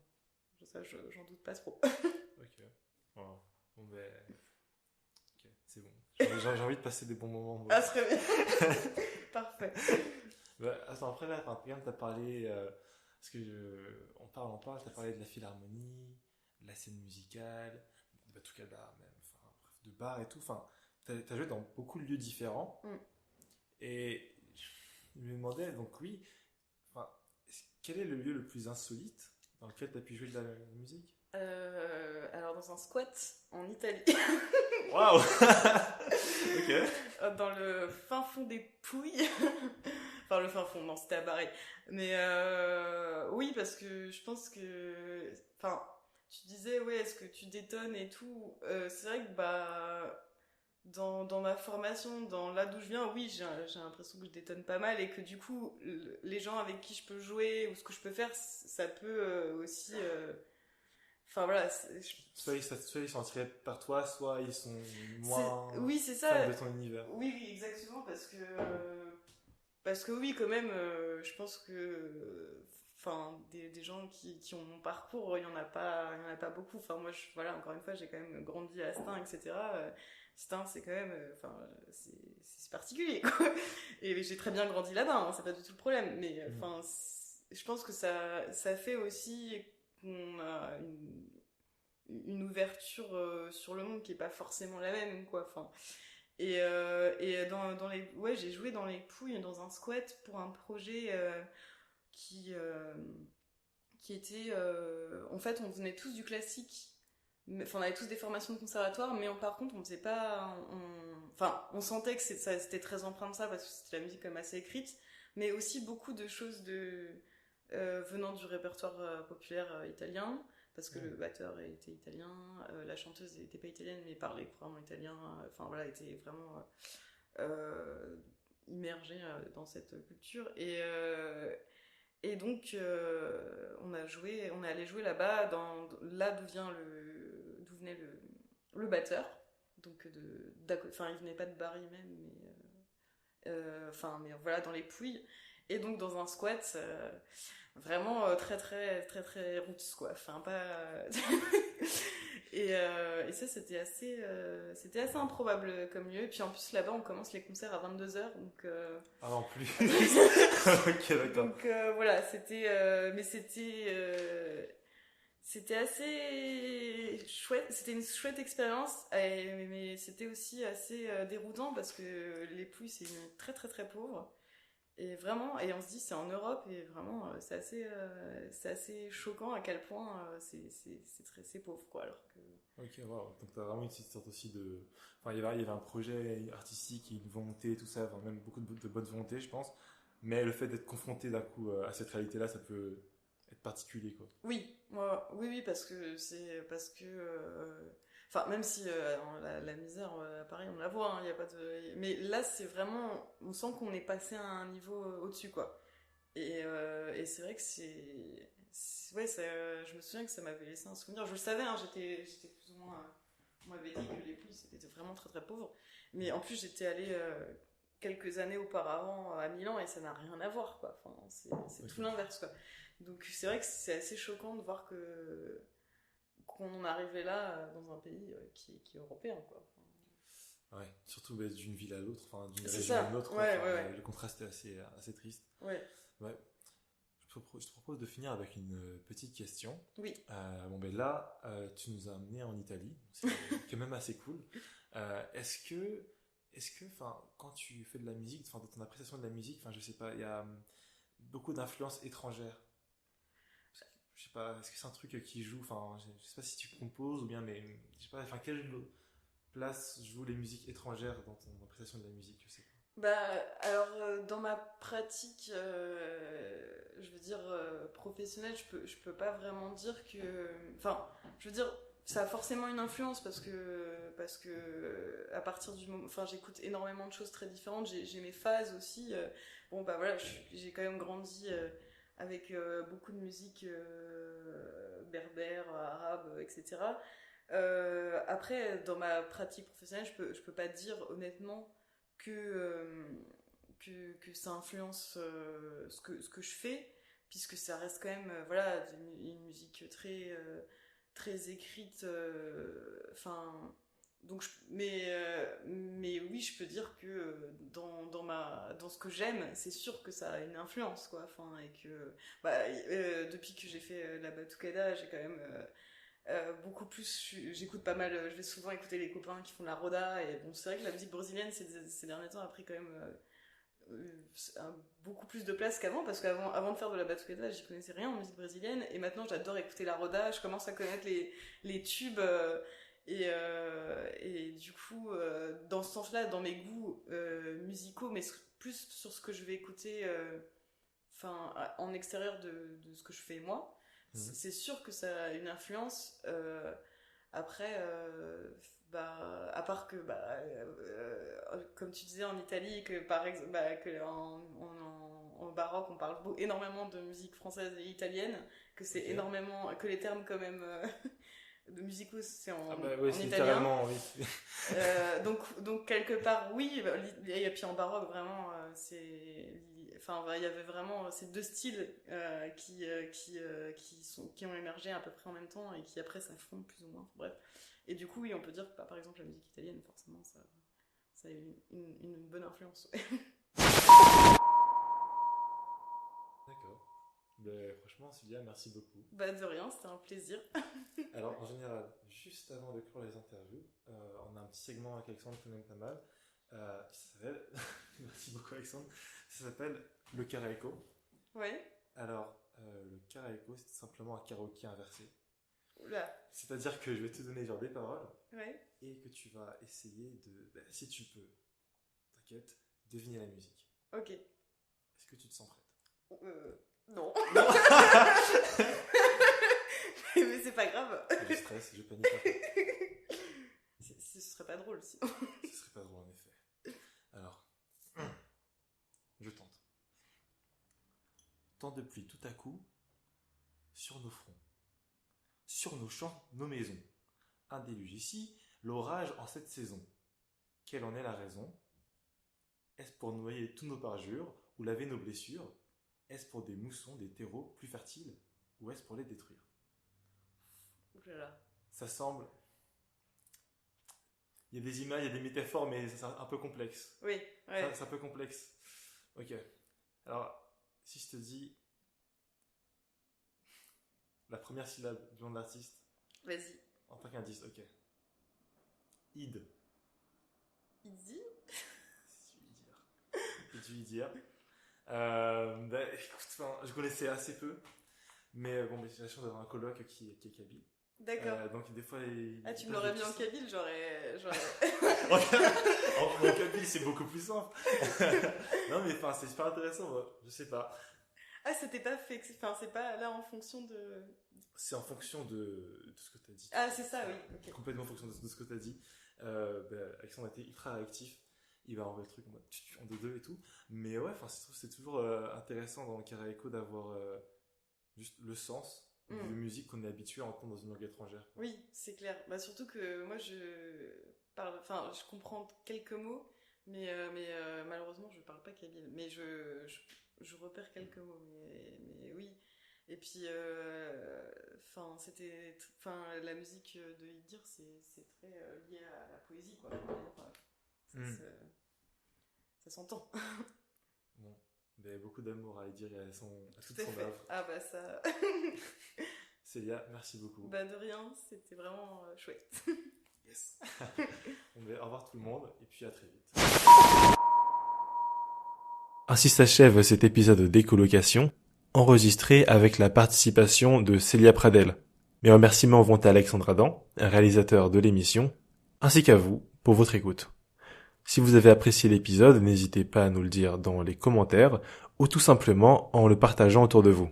Ça, j'en doute pas trop. Ok. Wow. Bon ben. Ok, c'est bon. J'ai envie de passer des bons moments. Moi. Ah, très bien. Parfait. Bah, attends, après là, regarde, t'as parlé, parce que on parle, t'as parlé de la philharmonie, de la scène musicale, de Batucada même, enfin, bref, de bar et tout, enfin, t'as joué dans beaucoup de lieux différents, et je me demandais, donc oui, enfin, quel est le lieu le plus insolite dans lequel t'as pu jouer de la musique? Alors dans un squat en Italie. Waouh. Ok. Dans le fin fond des Pouilles. Enfin le fin fond, non, c'était à Bari. Mais oui, parce que je pense que... Enfin, tu disais, ouais, est-ce que tu détonnes et tout. C'est vrai que dans ma formation, dans là d'où je viens, oui, j'ai l'impression que je détonne pas mal et que du coup, les gens avec qui je peux jouer ou ce que je peux faire, ça peut aussi... Enfin voilà, Soit ils sont attirés par toi, soit ils sont moins oui, c'est ça. fans de ton univers. Oui, oui, exactement, parce que oui, quand même, je pense que enfin des gens qui ont mon parcours, il y en a pas beaucoup. Enfin moi, voilà, encore une fois, j'ai quand même grandi à Stein, etc. Stein, c'est quand même, enfin, c'est particulier, quoi. Et j'ai très bien grandi là-bas, hein, c'est pas du tout le problème. Mais enfin, je pense que ça fait aussi qu'on a une ouverture sur le monde qui est pas forcément la même, quoi. Enfin, et dans les, ouais, j'ai joué dans les Pouilles dans un squat pour un projet qui euh, qui était, en fait, on venait tous du classique. Enfin, on avait tous des formations de conservatoire, mais par contre, on faisait pas, enfin, on sentait que c'était très empreint de ça parce que c'était la musique comme assez écrite, mais aussi beaucoup de choses venant du répertoire populaire italien, parce que le batteur était italien, la chanteuse n'était pas italienne, mais parlait couramment italien, enfin voilà, était vraiment immergée dans cette culture. Et donc, on est allé jouer là-bas, là d'où venait le batteur. Donc, enfin, il venait pas de Bari même, mais voilà, dans les Pouilles. Et donc, dans un squat, vraiment très, très, très, très roots, quoi. Enfin, pas. Et ça, c'était assez improbable comme lieu. Et puis en plus, là-bas, on commence les concerts à 22h. Donc, Ah non, plus. Ok, d'accord. donc voilà, c'était assez chouette. C'était une chouette expérience. Mais c'était aussi assez déroutant parce que les Pouilles, c'est une très, très, très pauvre. Et vraiment, et on se dit c'est en Europe et vraiment c'est assez choquant à quel point c'est pauvre, quoi, alors que... Ok, wow. Donc t'as vraiment une sorte aussi de... Enfin, il y avait un projet artistique, une volonté, tout ça, enfin, même beaucoup de bonne volonté, je pense. Mais le fait d'être confronté d'un coup à cette réalité-là, ça peut être particulier, quoi. Oui, oui, parce que enfin, même si la misère à Paris, on la voit, hein, y a pas de... Mais là, c'est vraiment... On sent qu'on est passé à un niveau au-dessus, quoi. Et c'est vrai que ouais, je me souviens que ça m'avait laissé un souvenir. Je le savais, hein, j'étais plus ou moins... on m'avait dit que les Pouilles, c'était vraiment très très pauvre. Mais en plus, j'étais allée quelques années auparavant à Milan et ça n'a rien à voir, quoi. Enfin, c'est tout l'inverse, quoi. Donc c'est vrai que c'est assez choquant de voir qu'on en arrivait là dans un pays qui est européen, quoi. Enfin... Ouais, surtout d'une ville à l'autre, enfin d'une C'est région ça. à une autre, Ouais, enfin, ouais, ouais. le contraste est assez triste. Ouais. Ouais. Je te propose de finir avec une petite question. Oui. Bon ben là, tu nous as amené en Italie, c'est quand même assez cool. Enfin, quand tu fais de la musique, enfin, dans ton appréciation de la musique, enfin, je sais pas, il y a beaucoup d'influences étrangères. Je sais pas, est-ce que c'est un truc qui joue, enfin, je sais pas si tu composes ou bien, mais je sais pas, enfin, quelle place jouent les musiques étrangères dans ton appréciation de la musique, je sais pas. Bah, alors, dans ma pratique, je veux dire, professionnelle, je peux pas vraiment dire que... Enfin, je veux dire, ça a forcément une influence parce que à partir du moment... Enfin, j'écoute énormément de choses très différentes, j'ai mes phases aussi. Bon, bah voilà, j'ai quand même grandi avec beaucoup de musique berbère, arabe, etc. Après, dans ma pratique professionnelle, je peux pas dire honnêtement que ça influence ce que je fais, puisque ça reste quand même voilà, une musique très écrite. Enfin. Donc mais oui, je peux dire que dans ce que j'aime, c'est sûr que ça a une influence, quoi. Enfin, et que depuis que j'ai fait la batucada, j'ai quand même beaucoup plus, j'écoute pas mal, je vais souvent écouter les copains qui font de la roda, et bon, c'est vrai que la musique brésilienne ces derniers temps a pris quand même beaucoup plus de place qu'avant, parce qu'avant de faire de la batucada, j'y connaissais rien en musique brésilienne, et maintenant j'adore écouter la roda, je commence à connaître les tubes, et du coup, dans ce sens-là, dans mes goûts musicaux, mais plus sur ce que je vais écouter en extérieur de ce que je fais moi, c'est sûr que ça a une influence. Après, à part que, comme tu disais en Italie, que par exemple, en baroque, on parle énormément de musique française et italienne, que c'est énormément, que les termes quand même de musicaux, c'est en c'est italien. Oui. Donc quelque part, oui. Et puis en baroque, vraiment, il y avait vraiment ces deux styles qui ont émergé à peu près en même temps et qui après s'affrontent plus ou moins. Bref. Et du coup, oui, on peut dire que par exemple la musique italienne, forcément, ça a eu une bonne influence. D'accord. Franchement, Sylvia, merci beaucoup. De rien, c'était un plaisir. Alors, en général, juste avant de clore les interviews, on a un petit segment avec Alexandre qu'on aime pas mal. Ça s'appelle, merci beaucoup Alexandre, ça s'appelle le karaéko. Ouais. Alors, le karaéko, c'est simplement un karaoké inversé. Oula. C'est-à-dire que je vais te donner des paroles, ouais, et que tu vas essayer de, si tu peux, t'inquiète, deviner la musique. Ok. Est-ce que tu te sens prête? Non. Mais c'est pas grave. Je stresse, je panique un peu. Ce serait pas drôle sinon. Ce serait pas drôle en effet. Alors, je tente. Tant de pluie tout à coup, sur nos fronts, sur nos champs, nos maisons. Un déluge ici, l'orage en cette saison. Quelle en est la raison? Est-ce pour noyer tous nos parjures ou laver nos blessures? Est-ce pour des moussons, des terreaux plus fertiles? Ou est-ce pour les détruire? Oulala. Ça semble... Il y a des images, il y a des métaphores, mais c'est un peu complexe. Oui, ouais. C'est un peu complexe. Ok. Alors, si je te dis la première syllabe du nom de l'artiste. Vas-y. En tant qu'indice, ok. Id. Idi. C'est du dire. Écoute, je connaissais assez peu, mais bon, j'ai la chance d'avoir un coloc qui est kabyle. D'accord. Donc des fois, tu me l'aurais mis en kabyle, j'aurais... En kabyle, c'est beaucoup plus simple. Non, mais c'est super intéressant, moi. Je sais pas. Ah, c'était pas fait, c'est pas là en fonction de... C'est en fonction de ce que tu as dit. Ah, c'est ça, oui. Okay. Complètement en fonction de ce que tu as dit. Alexandre a été ultra réactif. Il va envoyer le truc en 2-2 et tout. Mais ouais, c'est toujours intéressant dans le karaéko d'avoir juste le sens de musique qu'on est habitué à entendre dans une langue étrangère. Oui, c'est clair. Surtout que moi, je comprends quelques mots, mais malheureusement, je parle pas kabyle. Mais je repère quelques mots, mais oui. Et puis, la musique de Idir, c'est très lié à la poésie, quoi. Ça s'entend. Bon, beaucoup d'amour à Idir et à toute son œuvre. Ah ça. Célia, merci beaucoup. De rien, c'était vraiment chouette. Yes. Au revoir tout le monde et puis à très vite. Ainsi s'achève cet épisode d'écolocation, enregistré avec la participation de Célia Pradel. Mes remerciements vont à Alexandre Adam, réalisateur de l'émission, ainsi qu'à vous pour votre écoute. Si vous avez apprécié l'épisode, n'hésitez pas à nous le dire dans les commentaires ou tout simplement en le partageant autour de vous.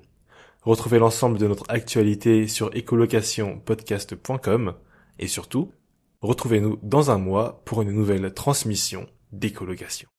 Retrouvez l'ensemble de notre actualité sur écolocationpodcast.com et surtout, retrouvez-nous dans un mois pour une nouvelle transmission d'écolocation.